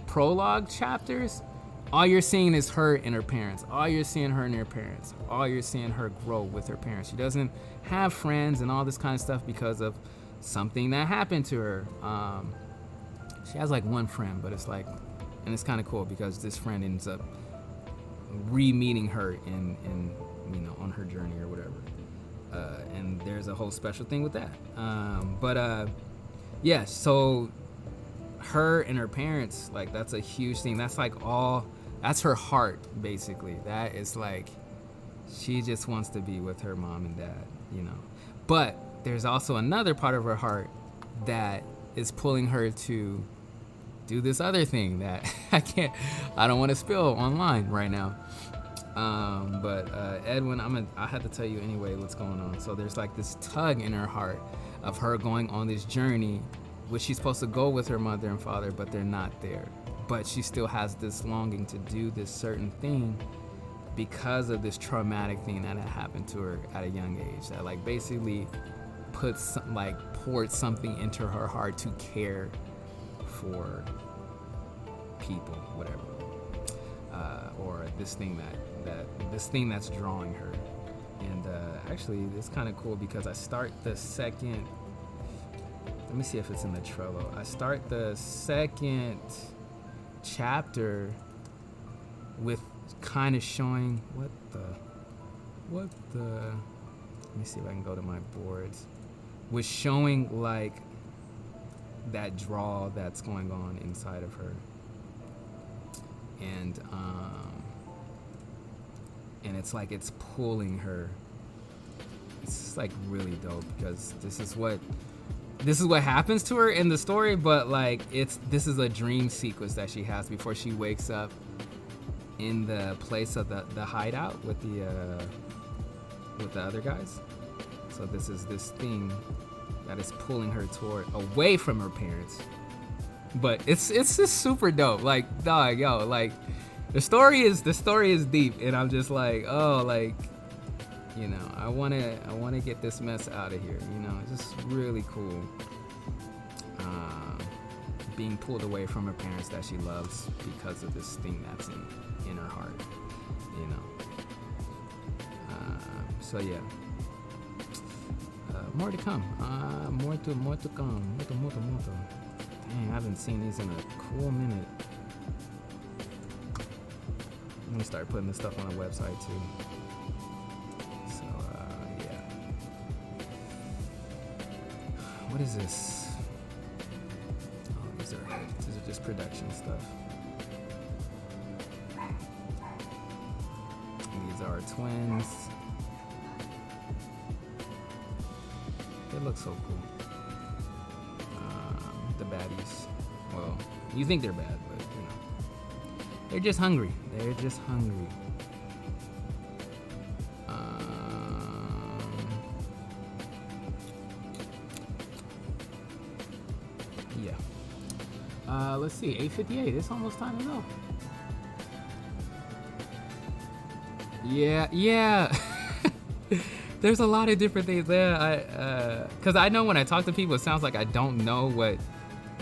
prologue chapters. All you're seeing is her and her parents. All you're seeing her and her parents. All you're seeing her grow with her parents. She doesn't have friends and all this kind of stuff because of something that happened to her. She has like one friend, but it's like, and it's kind of cool because this friend ends up re-meeting her in on her journey or whatever. And there's a whole special thing with that. Yeah, so her and her parents, like, that's a huge thing. That's like that's her heart, basically. That is like, she just wants to be with her mom and dad, But there's also another part of her heart that is pulling her to do this other thing that I don't want to spill online right now. But Edwin, I had to tell you anyway what's going on. So there's like this tug in her heart of her going on this journey, which she's supposed to go with her mother and father, but they're not there. But she still has this longing to do this certain thing because of this traumatic thing that had happened to her at a young age, that like basically poured something into her heart to care for people, whatever, or this thing that's drawing her. And actually, it's kind of cool because I start the second. Let me see if it's in the Trello. I start the second chapter with kind of showing what the. Let me see if I can go to my boards. Was showing like that draw that's going on inside of her. And it's like it's pulling her. It's like really dope because this is what happens to her in the story, but like this is a dream sequence that she has before she wakes up in the place of the hideout with the other guys. So this is this thing that is pulling her away from her parents. But it's just super dope. Like, dog, yo, like the story is deep, and I'm just like, oh, like, you know, I wanna get this mess out of here. You know, it's just really cool. Being pulled away from her parents that she loves because of this thing that's in her heart. You know. So yeah. More to come. More to come. More. Dang, I haven't seen these in a cool minute. I'm gonna start putting this stuff on the website too. So yeah. What is this? Oh, these are just production stuff. These are twins. They look so cool. The baddies. Well, you think they're bad, but you know, they're just hungry. They're just hungry. Yeah. Let's see. 8:58. It's almost time to go. Yeah. There's a lot of different things there. Cause I know when I talk to people, it sounds like I don't know what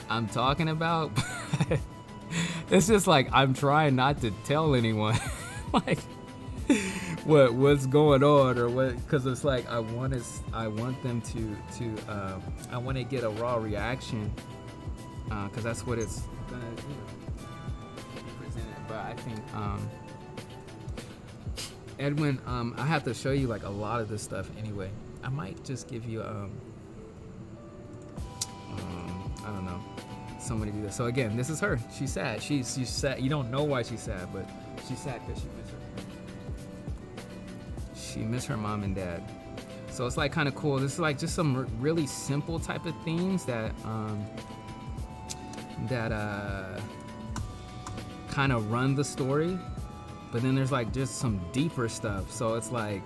I'm talking about. It's just like I'm trying not to tell anyone, like what's going on or what. Cause it's like I want them to I want to get a raw reaction. Cause that's what it's gonna be presented. But I think Edwin, I have to show you like a lot of this stuff anyway. I might just give you I don't know, somebody do this. So again, this is her. She's sad. She's sad. You don't know why she's sad, but she's sad because she missed her mom and dad. So it's like kind of cool. This is like just some really simple type of themes that kind of run the story. But then there's like just some deeper stuff. So it's like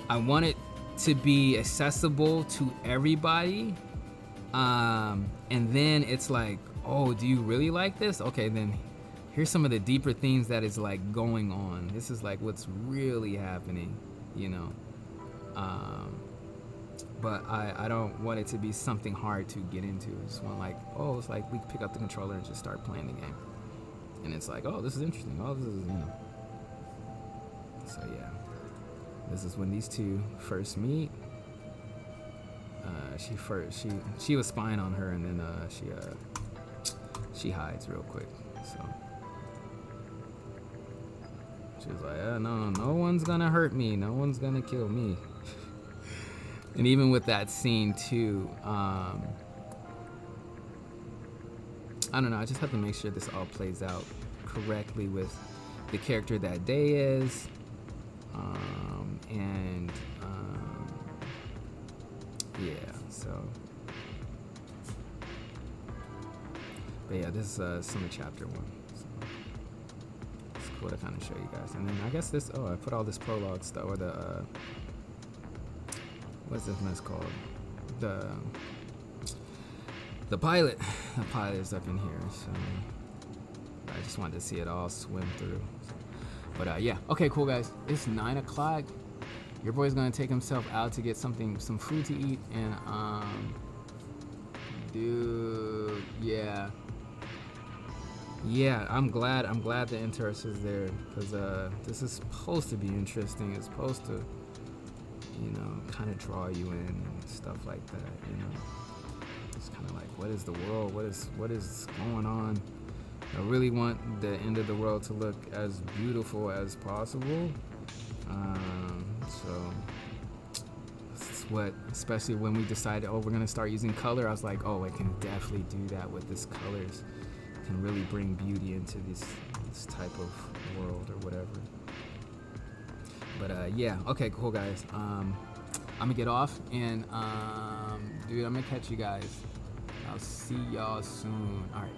I want it to be accessible to everybody. And then it's like, oh, do you really like this? Okay, then here's some of the deeper things that is like going on. This is like what's really happening, you know. But I don't want it to be something hard to get into. I just want like, oh, it's like we pick up the controller and just start playing the game. And it's like, oh, this is interesting. Oh, this is, you know. So yeah, this is when these two first meet. She was spying on her, and then she hides real quick. So she was like, no one's gonna hurt me. No one's gonna kill me. And even with that scene too, I don't know, I just have to make sure this all plays out correctly with the character that Day is, yeah, so. But yeah, this is some of chapter 1. So it's cool to kind of show you guys. And then I guess this, I put all this prologue stuff, or the, what's this mess called? The pilot. The pilot is up in here, so I just wanted to see it all swim through. But yeah, okay, cool guys. It's 9 o'clock. Your boy's gonna take himself out to get some food to eat, and dude, yeah, I'm glad the interest is there, because this is supposed to be interesting. It's supposed to, you know, kind of draw you in and stuff like that, you know. It's kind of like, what is the world? What is going on? I really want the end of the world to look as beautiful as possible. So that's what, especially when we decided, oh, we're gonna start using color. I was like, oh, I can definitely do that with this colors. Can really bring beauty into this type of world or whatever. But yeah, okay, cool guys. I'm gonna get off and dude, I'm gonna catch you guys. I'll see y'all soon. All right.